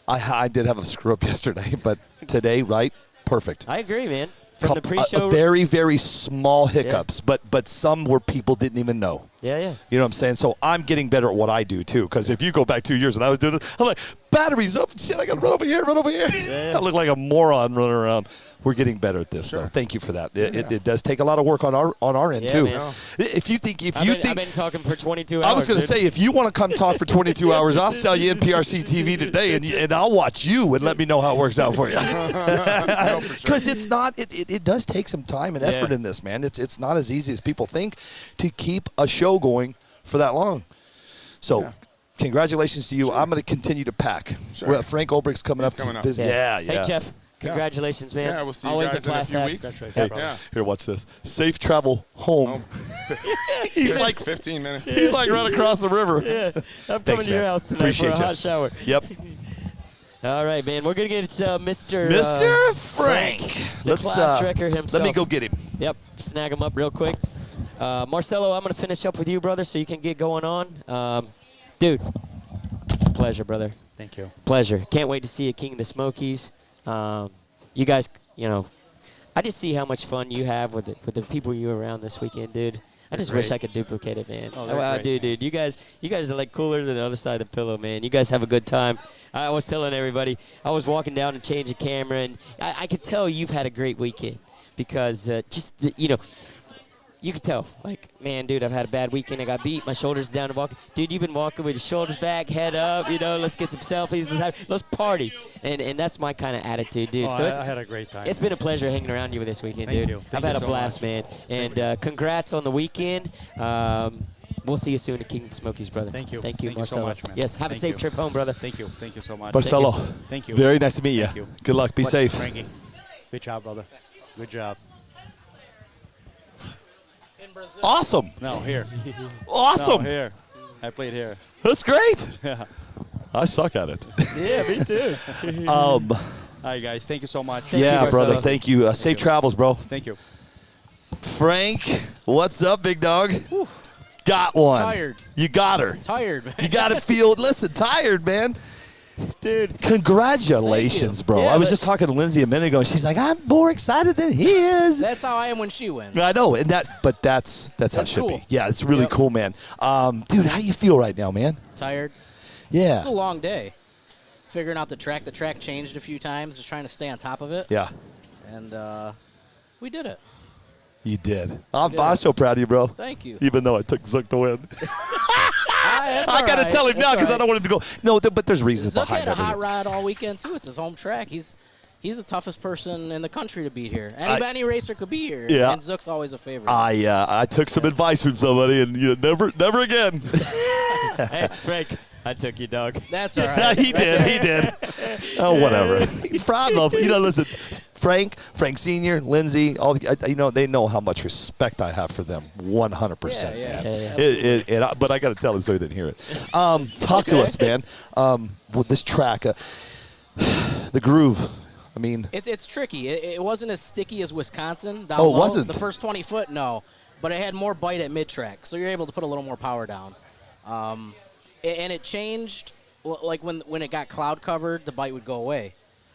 I did have a screw up yesterday, but today, right? Perfect. I agree, man. From the pre-show. Very, very small hiccups, but some where people didn't even know. Yeah. You know what I'm saying? So I'm getting better at what I do, too, because if you go back 2 years and I was doing it, I'm like, batteries up, shit, I got to run over here. I look like a moron running around. We're getting better at this, though. Thank you for that. It does take a lot of work on our end, too. Man. I've been talking for 22 hours. I was going to say, if you want to come talk for 22 hours, I'll sell you NPRCTV today, and I'll watch you and let me know how it works out for you. Because it's not. It does take some time and effort in this, man. It's not as easy as people think to keep a show going for that long. So. Congratulations to you. I'm going to continue to pack. Sure. Well, Frank Olbrich's coming up. Yeah. Hey, Jeff. Congratulations, man. Yeah, we'll see you Always guys a in a class few act. weeks. That's right. Here, watch this. Safe travel home. He's like 15 minutes. He's like right across the river. Yeah. I'm coming Thanks, to your man. house tonight Appreciate for a hot shower. Yep. All right, man. We're going to get Mr. Frank. The class wrecker himself. Let me go get him. Yep. Snag him up real quick. Marcelo, I'm going to finish up with you, brother, so you can get going on. Dude. Pleasure, brother. Thank you. Pleasure. Can't wait to see you, King of the Smokies. You guys, I just see how much fun you have with the people you were around this weekend, dude. I just wish I could duplicate it, man. Oh, they're great. Dude. You guys are like cooler than the other side of the pillow, man. You guys have a good time. I was telling everybody, I was walking down to change a camera, and I could tell you've had a great weekend because you could tell, like, man, dude, I've had a bad weekend. I got beat. My shoulders down and walking. Dude, you've been walking with your shoulders back, head up. Let's get some selfies. Let's party. And that's my kind of attitude, dude. Oh, so I had a great time. It's been a pleasure hanging around you this weekend, Thank dude. you. I've Thank had you a so blast, much. man. And congrats on the weekend. We'll see you soon at King of the Smokies, brother. Thank you. Thank you, Thank you so Marcelo. much, man. Yes, have a Thank safe you. trip home, brother. Thank you. Thank you so much. Marcelo, Thank you. very nice to meet you. Thank you. Good luck. Be safe. Frankie, good job, brother. Good job. Awesome. No, here. Awesome. No, here. I played here. That's great. Yeah. I suck at it. Yeah, me too. All right, guys. Thank you so much. yeah, you, brother. Marcelo. Thank you. Safe travels, bro. Thank you. Frank, what's up, big dog? Got one. Tired. You got her. Tired, man. You got to feel. Listen, tired, man. Dude, congratulations, Thank you. bro. Yeah, I was but- just talking to Lindsay a minute ago, and she's like, "I'm more excited than he is." That's how I am when she wins. I know, and that's how it That's should cool. be. Yeah, it's really Yep. cool, man. Dude, how you feel right now, man? Tired. Yeah. It's a long day. Figuring out the track. The track changed a few times. Just trying to stay on top of it. Yeah, And we did it. you did. I'm Yeah. so proud of you, bro. Thank you. Even though I took Zook to win. That's I all got to right. tell him now That's because I all don't want him to go. No, but there's reasons Zook behind had a hot it. rod all weekend too. It's his home track. He's the toughest person in the country to beat here. Any racer could be here. Yeah. And Zook's always a favorite. I took some advice from somebody, and never again. Hey, Frank, I took you, dog. That's all right. He did. Oh, whatever. Problem. Listen, Frank Senior, Lindsay, they know how much respect I have for them. 100%. Yeah. But I got to tell him so he didn't hear it. Talk to us, man. With this track, the groove. I mean, It's tricky. It wasn't as sticky as Wisconsin. Down Oh, it low. wasn't? The first 20 foot, no. But it had more bite at mid-track, so you're able to put a little more power down. And it changed, like when it got cloud covered, the bite would go away,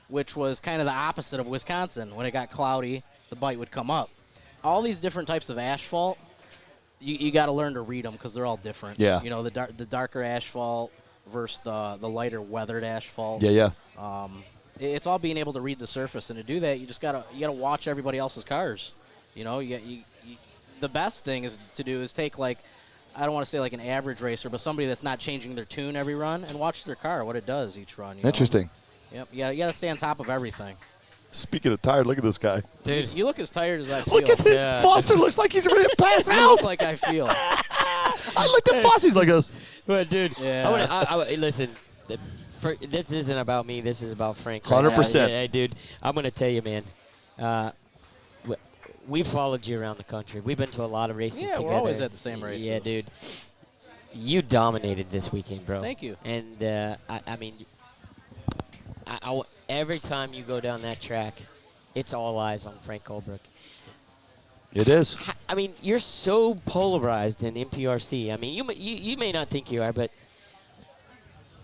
which was kind of the opposite of Wisconsin. When it got cloudy, the bite would come up. All these different types of asphalt, you got to learn to read them because they're all different. Yeah. The darker asphalt versus the lighter weathered asphalt. yeah. It's all being able to read the surface, and to do that, you gotta watch everybody else's cars. The best thing is take, like, I don't want to say like an average racer, but somebody that's not changing their tune every run, and watch their car, what it does each run. Interesting. Yep. You gotta stay on top of everything. Speaking of tired, look at this guy. Dude. You look as tired as I feel. Look at him. Yeah. Foster looks like he's ready to pass You out. look like I feel. I looked at Foster. He's like this. But, dude, Yeah. listen, this isn't about me. This is about Frank. 100%. Hey, dude, I'm going to tell you, man. We followed you around the country. We've been to a lot of races Yeah, together. we're always at the same races. Yeah, dude. You dominated this weekend, bro. Thank you. And, I mean, every time you go down that track, it's all eyes on Frank Goldbrook. It is. I mean, you're so polarized in NPRC. I mean, you may not think you are, but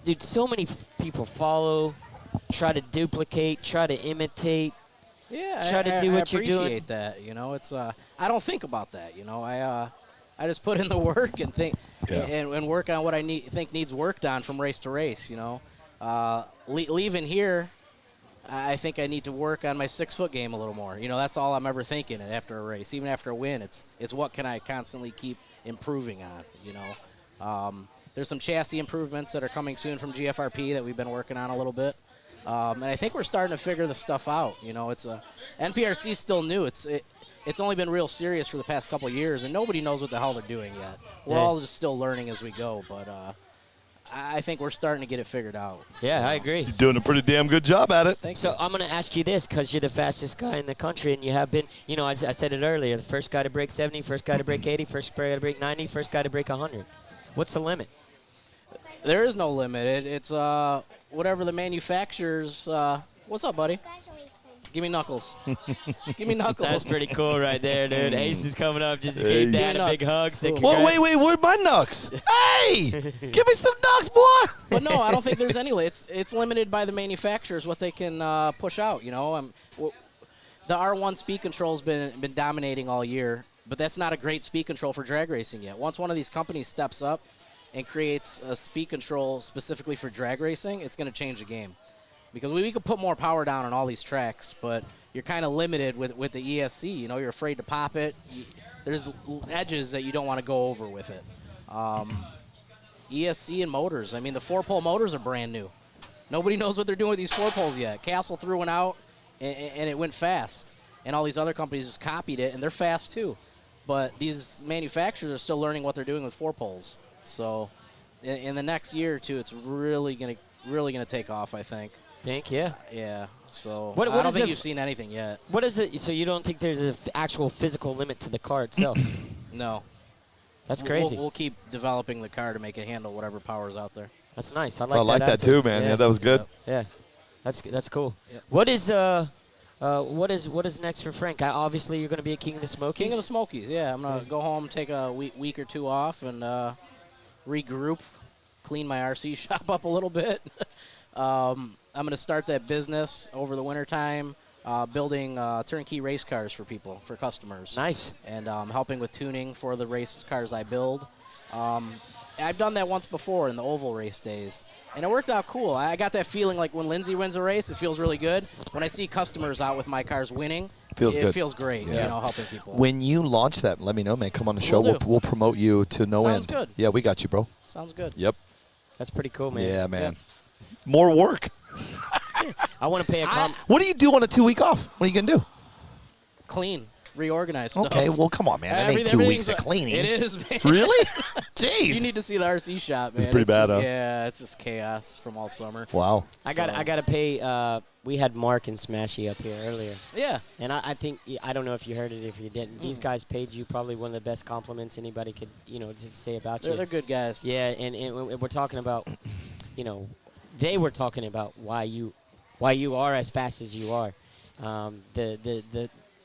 dude, so many people follow, try to duplicate, try to imitate. Yeah, Try to do what I you're doing. appreciate that. It's I don't think about that. I just put in the work and think and work on what I think needs worked on from race to race. Leaving here, I think I need to work on my 6-foot game a little more. That's all I'm ever thinking after a race, even after a win. It's what can I constantly keep improving on. There's some chassis improvements that are coming soon from GFRP that we've been working on a little bit. And I think we're starting to figure the stuff out. It's NPRC is still new. It's only been real serious for the past couple of years, and nobody knows what the hell they're doing yet. We're all just still learning as we go, but I think we're starting to get it figured out. Yeah, I agree. You're doing a pretty damn good job at it. Thanks. So I'm going to ask you this because you're the fastest guy in the country, and you have been, I said it earlier, the first guy to break 70, first guy to break 80, first guy to break 90, first guy to break 100. What's the limit? There is no limit. It's whatever the manufacturers. What's up, buddy? Give me knuckles. Give me knuckles. That's pretty cool right there, dude. Ace is coming up just to Ace. give Dad a big Nuts. hug. Say Whoa, congrats. Wait, where's my knucks? Hey, give me some knucks, boy. But no, I don't think there's any. It's limited by the manufacturers what they can push out. the R1 speed control's been dominating all year, but that's not a great speed control for drag racing yet. Once one of these companies steps up and creates a speed control specifically for drag racing, it's going to change the game. Because we could put more power down on all these tracks, but you're kind of limited with the ESC. You know, you're afraid to pop it. There's edges that you don't want to go over with it. ESC and motors. I mean, the 4-pole motors are brand new. Nobody knows what they're doing with these 4-poles yet. Castle threw one out, and it went fast. And all these other companies just copied it, and they're fast too. But these manufacturers are still learning what they're doing with 4-poles. So in the next year or two, it's really gonna take off, I think. Yeah. So What I don't is think the you've seen anything yet. What is it? So you don't think there's an actual physical limit to the car itself? No. That's crazy. We'll keep developing the car to make it handle whatever power's out there. That's nice. I like that too, man. Yeah, that was good. Yeah, that's cool. Yep. What is next for Frank? Obviously, you're going to be a King of the Smokies. King of the Smokies, yeah. I'm going to go home, take a week or two off, and regroup, clean my RC shop up a little bit. I'm going to start that business over the wintertime, building turnkey race cars for people, for customers. Nice. And helping with tuning for the race cars I build. I've done that once before in the oval race days, and it worked out cool. I got that feeling like when Lindsay wins a race, it feels really good. When I see customers out with my cars winning, it feels great, helping people. When you launch that, let me know, man. Come on the show. We'll promote you to no end. Sounds good. Yeah, we got you, bro. Sounds good. Yep. That's pretty cool, man. Yeah, man. More work. I want to pay a What do you do on a 2-week off? What are you going to do? Clean. Reorganize stuff. Okay, well, come on, man. That ain't 2 weeks of cleaning. It is, man. Really? Jeez. You need to see the RC shop, man. It's pretty bad, just, huh? Yeah, it's just chaos from all summer. Wow. I got to pay. We had Mark and Smashy up here earlier. Yeah. And I think, I don't know if you heard it, if you didn't. These guys paid you probably one of the best compliments anybody could, to say about you. They're good guys. Yeah, and we're talking about, they were talking about why you are as fast as you are.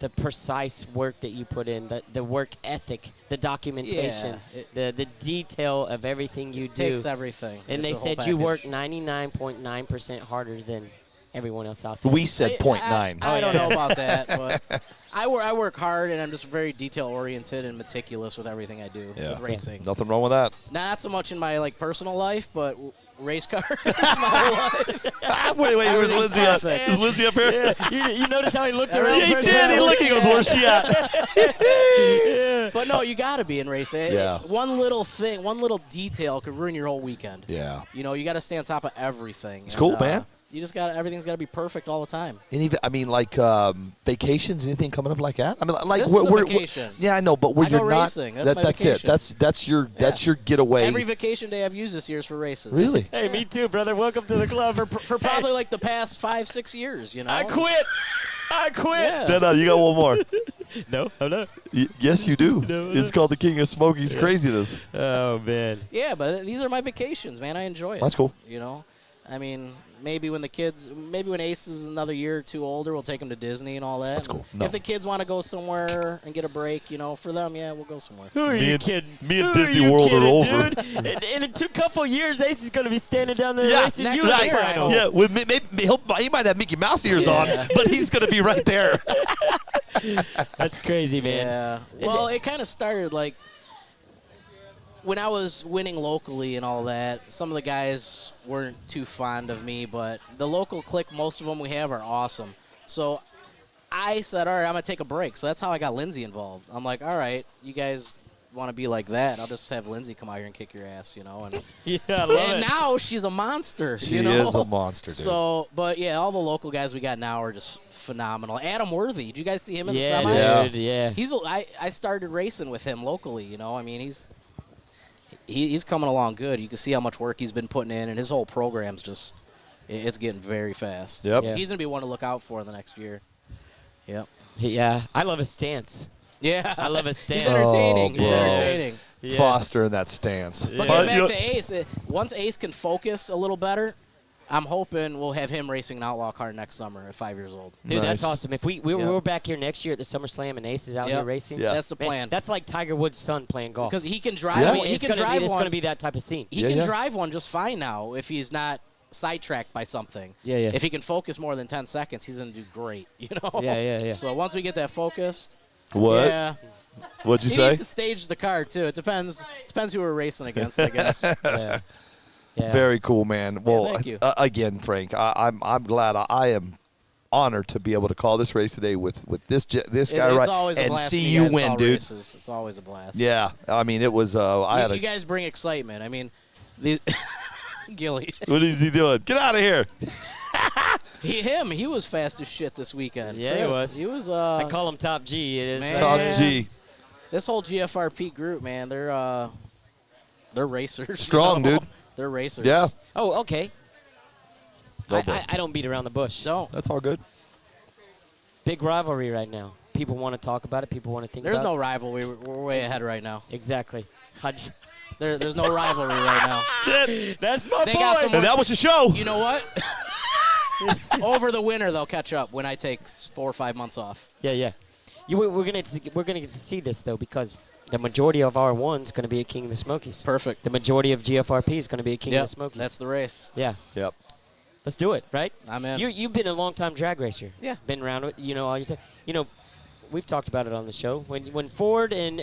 The precise work that you put in, the work ethic, the documentation, the detail of everything you do. It takes everything. And they said you work 99.9% harder than everyone else out there. We said 0.9. I don't know about that, but I work hard, and I'm just very detail-oriented and meticulous with everything I do with racing. Nothing wrong with that. Not so much in my personal life, but race car is my whole life. Wait, where's Lindsay at? Is Lindsay up here? Yeah. You notice how he looked around? Yeah, he did. He looked. He goes, where's she at? But no, you got to be in racing. Yeah. One little thing, one little detail could ruin your whole weekend. Yeah. You got to stay on top of everything. It's cool, man. You just everything's got to be perfect all the time. And even, vacations, anything coming up like that? I mean, like This is a vacation. Yeah, I know, but where I you're go not. racing. That's my that's vacation. it. That's your getaway. Every vacation day I've used this year is for races. Really? Hey, me too, brother. Welcome to the club. For probably like the past 5-6 years, I quit. Yeah. No, you got one more. No, I'm not. Yes, you do. No, It's called the King of Smokies Craziness. Oh, man. Yeah, but these are my vacations, man. I enjoy it. That's cool. I mean, maybe when Ace is another year or two older, we'll take him to Disney and all that. That's cool. If the kids want to go somewhere and get a break, for them, we'll go somewhere. Who are you kidding? Me and Disney World are over. Dude? in a couple years, Ace is going to be standing down there racing next you in the year, I final. hope. Yeah, well, maybe he might have Mickey Mouse ears on, but he's going to be right there. That's crazy, man. Yeah. Well, it kind of started like when I was winning locally and all that. Some of the guys weren't too fond of me, but the local clique, most of them we have are awesome. So I said, all right, I'm going to take a break. So that's how I got Lindsay involved. I'm like, all right, you guys want to be like that, I'll just have Lindsay come out here and kick your ass, And I love it. now she's a monster. She is a monster, dude. So, but yeah, all the local guys we got now are just phenomenal. Adam Worthy, did you guys see him in the semis? Yeah. Dude, yeah. I started racing with him locally. I mean, he's coming along good. You can see how much work he's been putting in, and his whole program's just it's getting very fast. Yep. So he's gonna be one to look out for in the next year. Yep. Yeah, I love his stance. Yeah, I love his stance. He's entertaining. Oh, He's bro. entertaining. Yeah. Foster in that stance. But getting back to Ace, once Ace can focus a little better, I'm hoping we'll have him racing an outlaw car next summer at 5 years old. Dude, Nice. that's awesome. If we're back here next year at the SummerSlam and Ace is out here racing, Yeah. That's the man, plan. that's like Tiger Woods' son playing golf. Because he can drive. Yeah. One, he it's can drive It's one. going to be that type of scene. He can drive one just fine now if he's not sidetracked by something. Yeah. If he can focus more than 10 seconds, he's going to do great, you know? Yeah. So once we get that focused. What? Yeah. What'd you He say? needs to stage the car, too. It depends who we're racing against, I guess. Yeah. Very cool, man. Well, thank you. Again, Frank, I'm glad. I am honored to be able to call this race today with this guy It's right always a and blast see when you guys win, call dude. races. It's always a blast. Yeah, I mean it was. You guys bring excitement. I mean, Gilly. What is he doing? Get out of here! He was fast as shit this weekend. Yeah, he Chris, was. He was. I call him Top G. It is Man. Top Yeah. G, This whole GFRP group, man, they're racers. Strong, you know? dude. They're racers. yeah, Oh, okay. Go Bill. I don't beat around the bush. Don't. that's all good. Big rivalry right now. People want to talk about it. People want to think There's about no rivalry. We're way ahead right now. it. Exactly. There's no rivalry right now. That's it. That's my They got boy. some And that was the show. You know what? Over the winter, they'll catch up when I take 4 or 5 months off. Yeah. We're gonna get to see this though because the majority of R1 is gonna be a King of the Smokies. Perfect. The majority of GFRP is gonna be a King of the Smokies. That's the race. Yeah. Yep. Let's do it, right? I'm in. You've been a long time drag racer. Yeah. Been around it, all your time. We've talked about it on the show. When Ford and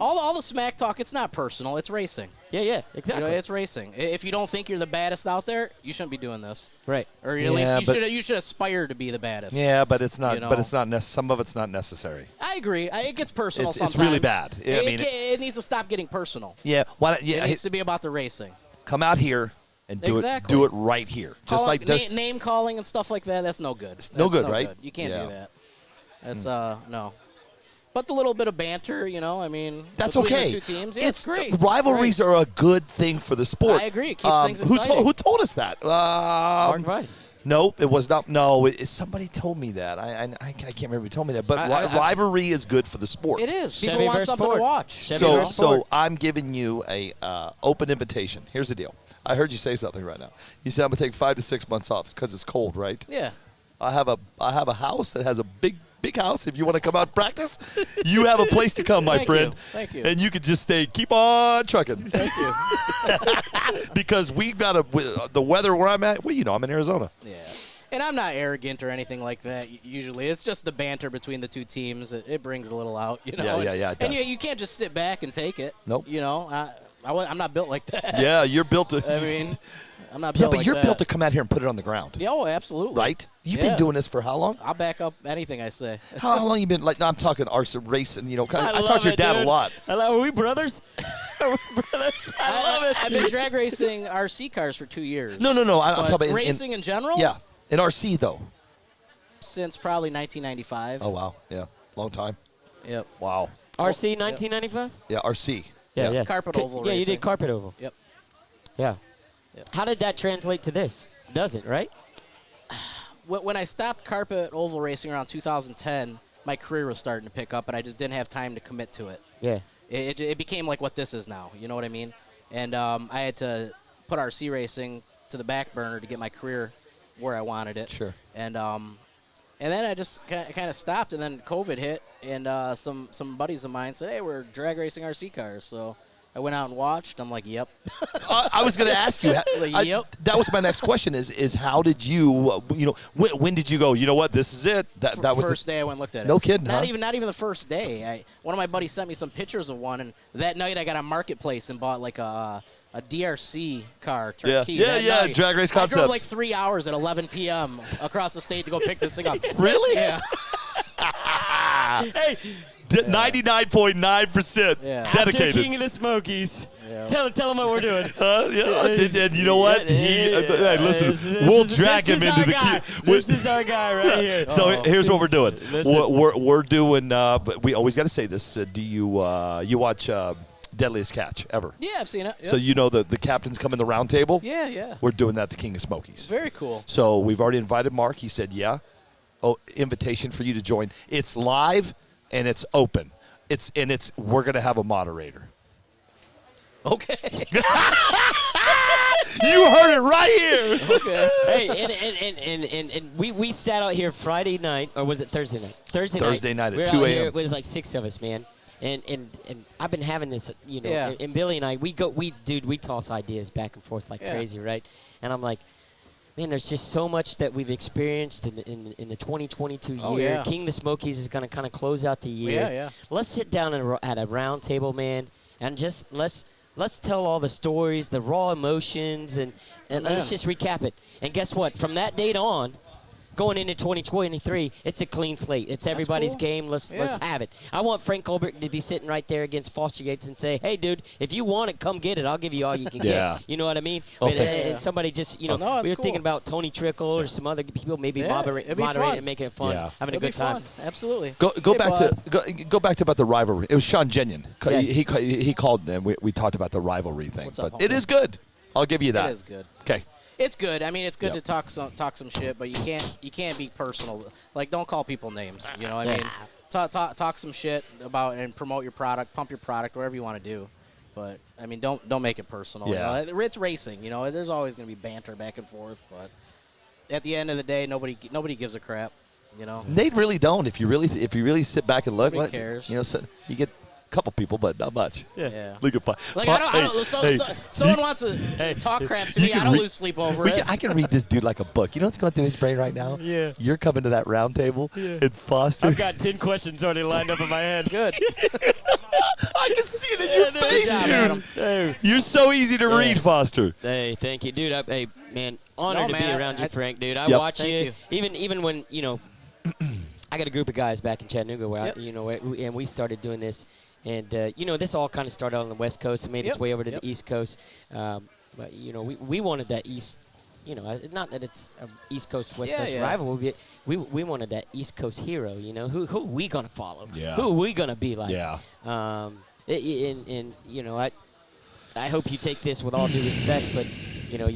all the smack talk, it's not personal. It's racing. yeah, exactly. It's racing. If you don't think you're the baddest out there, you shouldn't be doing this. Right. Or at Yeah, least but- you should aspire to be the baddest. Yeah, but it's not. You know. But it's not. Some of it's not necessary. I agree. It gets personal It's sometimes. really bad. I mean, it needs to stop getting personal. Yeah. Why? It Yeah. needs to be about the racing. Come out here and do Exactly. it. Do it right here. Just like does. name calling and stuff like that. That's no good. no That's good, right? You can't Yeah. do that. That's no. But the little bit of banter, I mean, That's between okay. the two teams, yeah, it's great. Rivalries Great. are a good thing for the sport. I agree. It keeps things who exciting. who told us that? Martin Vine. No, it was not. No, somebody told me that. I can't remember who told me that. But rivalry is good for the sport. It is. Chevy People want versus something Ford. to watch. Chevy So, versus Ford. I'm giving you a open invitation. Here's the deal. I heard you say something right now. You said I'm gonna take 5 to 6 months off because it's cold, right? Yeah. I have a house that has a big house. If you want to come out and practice, you have a place to come, my Thank friend. you. Thank you. And you could just keep on trucking. Thank you. Because we've got the weather where I'm at. Well, I'm in Arizona. Yeah. And I'm not arrogant or anything like that. Usually, it's just the banter between the two teams. It brings a little out, Yeah, it And does. you can't just sit back and take it. Nope. I'm not built like that. Yeah, you're built to. I mean, I'm not yeah, built but like you're that. built to come out here and put it on the ground. Yeah, oh, absolutely. Right? You've Yeah. been doing this for how long? I'll back up anything I say. How long you been? Like, no, I'm talking arson racing. I love talked to your it, dad dude. a lot. Are we brothers? Are we brothers? I love it. I've been drag racing RC cars for 2 years. No. I'm But talking about racing in general? Yeah, in RC though. Since probably 1995. Oh wow, yeah, long time. Yep. Wow. RC 1995. Yeah, RC. Yeah. Carpet oval Yeah, you racing. did carpet oval. Yep. Yeah. Yep. How did that translate to this? Doesn't, right? When I stopped carpet oval racing around 2010, my career was starting to pick up, but I just didn't have time to commit to it. Yeah. It became like what this is now. You know what I mean? And I had to put RC racing to the back burner to get my career where I wanted it. Sure. And then I just kind of stopped, and then COVID hit, and some buddies of mine said, "Hey, we're drag racing RC cars." So I went out and watched. I'm like, "Yep." I was going to ask you. Like, yep. That was my next question. Is how did you? When did you go? You know what? This is it. That was first day I went and looked at it. No kidding, Not huh? even the first day. One of my buddies sent me some pictures of one, and that night I got on Marketplace and bought like a DRC car turnkey. Yeah, that yeah, night. Drag Race I Concepts. drove like 3 hours at 11 p.m. across the state to go pick this thing up. Really? Yeah. Hey, 99.9% Yeah. after dedicated. King of the Smokies. Tell them what we're doing. And you know what? Hey, listen, we'll drag him into the queue. This is our guy right here. So here's what we're doing. Listen. We're doing. But we always got to say this. Do you watch Deadliest Catch ever? Yeah, I've seen it. Yep. So the captains come in the round table. Yeah. We're doing that to King of Smokies. Very cool. So we've already invited Mark. He said, yeah. Oh, invitation for you to join. It's live and it's open. We're going to have a moderator. Okay. You heard it right here. Okay. Hey, and we sat out here Friday night, or was it Thursday night? Thursday night at we were 2 out here, a.m. It was like 6 of us, man. And I've been having this, you know, Yeah. and Billy and I, we toss ideas back and forth like crazy, right? And I'm like, man, there's just so much that we've experienced in the 2022 year. Oh, yeah. King of the Smokies is going to kind of close out the year. Yeah, yeah. Let's sit down at a round table, man, and just let's tell all the stories, the raw emotions, and let's just recap it. And guess what? From that date on, going into 2023, it's a clean slate. It's everybody's cool. game. Let's Yeah. have it. I want Frank Goldberg to be sitting right there against Foster Yates and say, "Hey, dude, if you want it, come get it. I'll give you all you can Yeah. get." You know what I mean? Oh, and, thanks. and somebody just, you know, no, it's we were cool. thinking about Tony Trickle or some other people maybe Yeah, it'd be moderate fun. and making it fun, Yeah. having It'll a be good time. fun. Absolutely. Go Hey, back to go back to about the rivalry. It was Sean Genion. Yeah. He called and we talked about the rivalry thing. What's up, But it homie? is good. I'll give you that. It is good. Okay. It's good. I mean, it's good Yep. to talk some shit, but you can't be personal. Like, don't call people names. You know what I Yeah. mean? Talk some shit about and promote your product, pump your product, whatever you want to do. But I mean, don't make it personal. Yeah. You know? It's racing. You know, there's always going to be banter back and forth, but at the end of the day, nobody gives a crap. You know. They really don't. If you really sit back and look, Nobody cares. You know, so you get a couple people, but not much. Yeah. Look at fun. Like I don't. Someone wants to talk crap to you me. can I don't re- lose sleep over it. I can read this dude like a book. You know what's going through his brain right now? Yeah. You're coming to that round table and Foster. I've got 10 questions already lined up in my head. Good. I can see it in your Good face, job, dude. Adam. Hey, You're so easy to read, Foster. hey, thank you, dude. Hey, man, honored to be man, around you, Frank, dude. I Yep. watch Thank you, even when, you know, I got a group of guys back in Chattanooga where, Yep. and we started doing this. And, you know, this all kind of started on the West Coast and made its Yep. way over to Yep. the East Coast. But, you know, we wanted that East, you know, not that it's an East Coast, West Coast rival. We wanted that East Coast hero, you know. Who are we going to follow? Yeah. Who are we going to be like? Yeah. And you know, I hope you take this with all due respect, but, you know,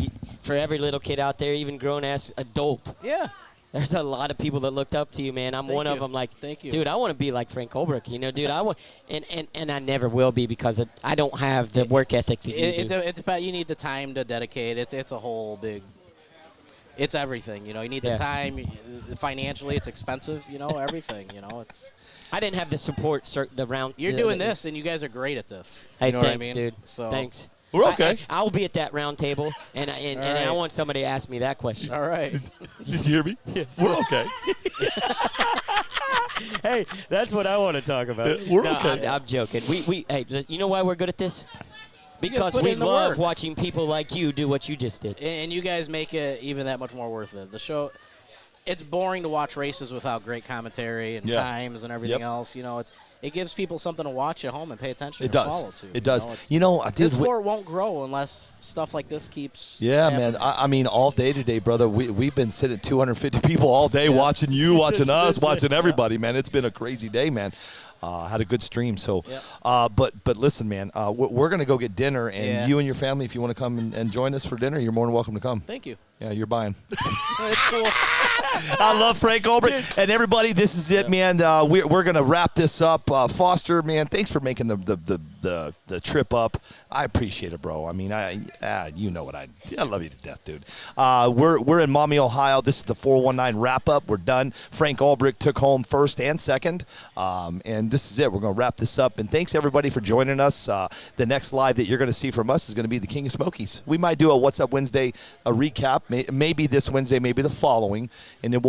for every little kid out there, even grown-ass adult, Yeah. there's a lot of people that looked up to you, man. I'm Thank one of you. them. Like, Thank you. dude, I want to be like Frank Holbrook. You know, dude, I want, and I never will be because I don't have the work ethic that you do. It's about you need the time to dedicate. It's a whole big. It's everything, you know. You need the Yeah. time. Financially, it's expensive, you know. Everything, you know. It's I didn't have the support, the round. you're doing this, and you guys are great at this. Hey, you know thanks, what I mean? dude. So Thanks. We're okay. I'll be at that round table, and All I right. want somebody to ask me that question. All right. Did you hear me? Yeah. We're okay. Hey, that's what I want to talk about. We're No, okay. I'm joking. Hey, you know why we're good at this? Because put we in the love work. watching people like you do what you just did. And you guys make it even that much more worth it. The show, it's boring to watch races without great commentary and Yeah. times and everything Yep. else. You know, it gives people something to watch at home and pay attention It and does. follow to. It does. It's- You know, dude, this sport won't grow unless stuff like this keeps. yeah, happening. man. I mean, all day today, brother. We've been sitting 250 people all day watching you, watching us, watching everybody, man. It's been a crazy day, man. Had a good stream. So, Yep. but listen, man. We're gonna go get dinner, and Yeah. you and your family, if you want to come and join us for dinner, you're more than welcome to come. Thank you. Yeah, you're buying. It's cool. I love Frank Goldberg. And everybody, this is it, man. We're going to wrap this up. Foster, man, thanks for making the trip up. I appreciate it, bro. I mean, you know what I love you to death, dude. We're in Maumee, Ohio. This is the 419 wrap-up. We're done. Frank Goldberg took home first and second. And this is it. We're going to wrap this up. And thanks, everybody, for joining us. The next live that you're going to see from us is going to be the King of Smokies. We might do a What's Up Wednesday, a recap, maybe this Wednesday, maybe the following. And then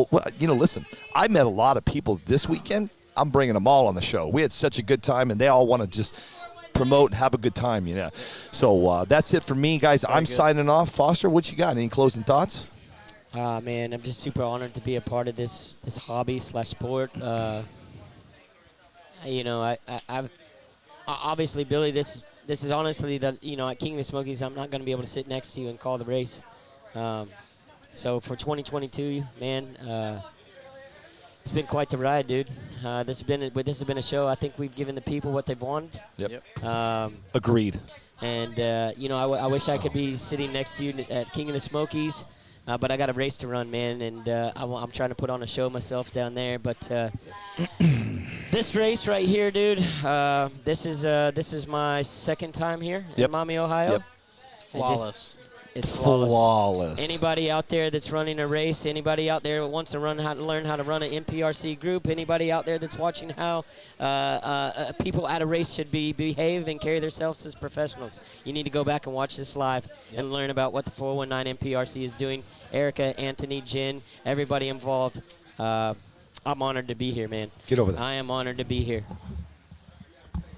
listen, I met a lot of people this weekend. I'm bringing them all on the show. We had such a good time, and they all want to just promote and have a good time, you know. So that's it for me, guys. I'm signing off. Foster, what you got? Any closing thoughts? Man, I'm just super honored to be a part of this hobby / sport. You know, I've obviously, Billy, this is honestly at King of the Smokies, I'm not going to be able to sit next to you and call the race. So for 2022, man, it's been quite the ride, dude. This has been a show. I think we've given the people what they've wanted. Yep. Agreed. And I wish I could be sitting next to you at King of the Smokies, but I got a race to run, man, and I'm trying to put on a show myself down there. But this race right here, dude, this is my second time here in Maumee, Ohio. Yep. Flawless. It's flawless. Flawless. Anybody out there that's running a race, anybody out there that wants to learn how to run an NPRC group, anybody out there that's watching how people at a race should behave and carry themselves as professionals, you need to go back and watch this live and learn about what the 419 NPRC is doing. Erica, Anthony, Jen, everybody involved. I'm honored to be here, man. Get over there. I am honored to be here.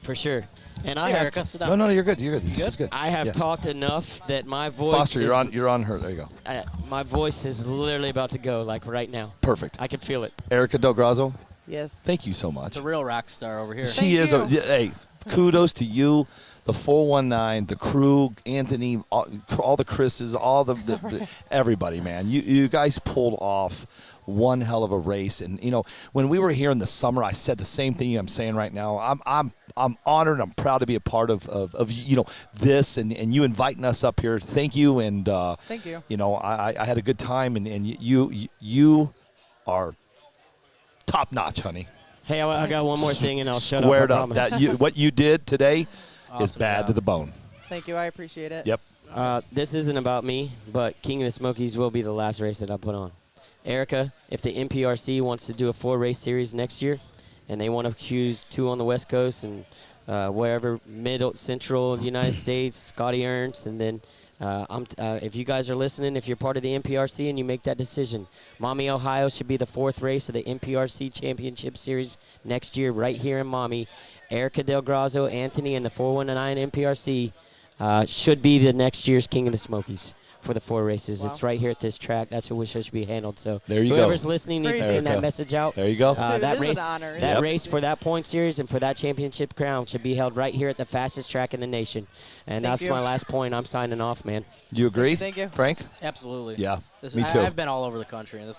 For sure. And I Hey, have Erica, sit down. No, you're good. You're good. This is good. I have talked enough that my voice Foster, is, you're on her. There you go. my voice is literally about to go, like right now. Perfect. I can feel it. Erica Del Grazo, Yes. thank you so much. The real rock star over here. She is hey, kudos to you, the 419, the crew, Anthony, all the Chris's, all the everybody, man. You guys pulled off one hell of a race. And you know, when we were here in the summer, I said the same thing I'm saying right now. I'm honored. I'm proud to be a part of you know, this and you inviting us up here. Thank you. And Thank you. You know, I had a good time, and you are top notch, honey. Hey, I got one more thing, and I'll shut Squared up. up. What you did today is Awesome bad job. to the bone. Thank you. I appreciate it. Yep. This isn't about me, but King of the Smokies will be the last race that I put on. Erica, if the NPRC wants to do a 4-race series next year, and they want to choose 2 on the West Coast and wherever central United States, Scotty Ernst, and then if you guys are listening, if you're part of the NPRC and you make that decision, Maumee, Ohio should be the 4th race of the NPRC Championship Series next year right here in Maumee. Erica Del Grazo, Anthony, and the 419 NPRC should be the next year's King of the Smokies for the 4 races. Wow. It's right here at this track. That's how it should be handled. So There you go. whoever's listening needs to Crazy. send that Erica. message out. There you go. It That is an race, honor. that Yep. race for that point series and for that championship crown should be held right here at the fastest track in the nation. And Thank that's you. my last point. I'm signing off, man. You agree? Thank you. Frank? Absolutely. Yeah. This, me too. I've been all over the country, and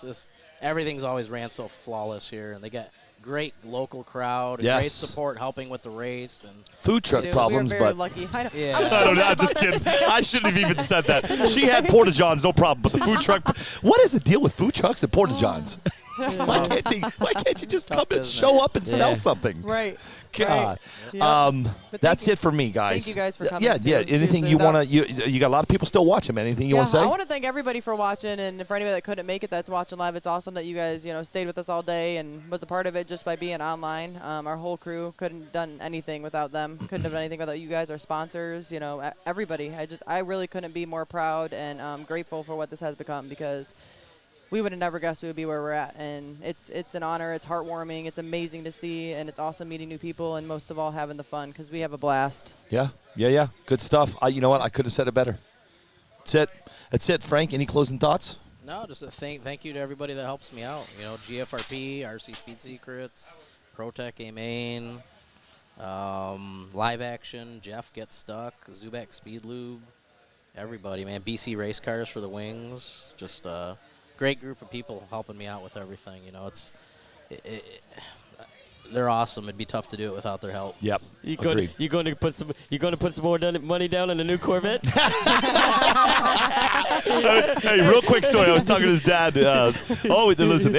everything's always ran so flawless here, and they got great local crowd, and Yes. great support helping with the race, and Food truck Dude, problems, we were very but lucky. I know. Yeah. I was I so don't know. mad I'm just about that kidding. today. I shouldn't have even said that. She had Porta Johns, no problem. But the food truck. What is the deal with food trucks and Porta Johns? why can't you just come and business. show up and sell Yeah. something? Right. God. Right. Yep. But That's thank it for me, guys. Thank you guys for coming. Yeah. too, Anything seriously. you want to? You got a lot of people still watching, man. Anything you want to say? I want to thank everybody for watching, and for anybody that couldn't make it that's watching live, it's awesome that you guys, stayed with us all day and was a part of it just by being online. Our whole crew couldn't have done anything without them. Couldn't have done anything without you guys, our sponsors, everybody. I really couldn't be more proud and grateful for what this has become, because we would have never guessed we would be where we're at, and it's an honor. It's heartwarming. It's amazing to see, and it's awesome meeting new people, and most of all having the fun, because we have a blast. Yeah. Good stuff. You know what? I could have said it better. That's it. Frank, any closing thoughts? no, just a thank you to everybody that helps me out. GFRP, RC Speed Secrets, ProTech A Main, Live Action, Jeff Gets Stuck, Zubek Speed Lube, everybody, man. BC Race Cars for the Wings, just great group of people helping me out with everything. They're awesome. It'd be tough to do it without their help. Yep. You Agreed. going to put some more money down on a new Corvette? Hey, real quick story. I was talking to his dad. Listen,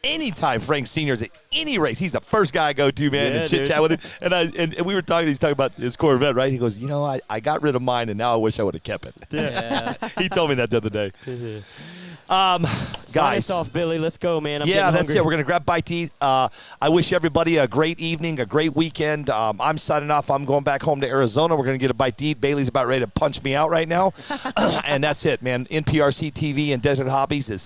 anytime Frank Senior's at any race, he's the first guy I go to, man, Yeah, and chit chat with him. And we were talking. He's talking about his Corvette, right? He goes, I got rid of mine, and now I wish I would have kept it. Yeah. He told me that the other day. Sign Guys. us off, Billy. Let's go, man. I'm Yeah, getting that's hungry. it. We're going to grab bite to eat. I wish everybody a great evening, a great weekend. I'm signing off. I'm going back home to Arizona. We're going to get a bite to eat. Bailey's about ready to punch me out right now. And that's it, man. NPRC TV and Desert Hobbies is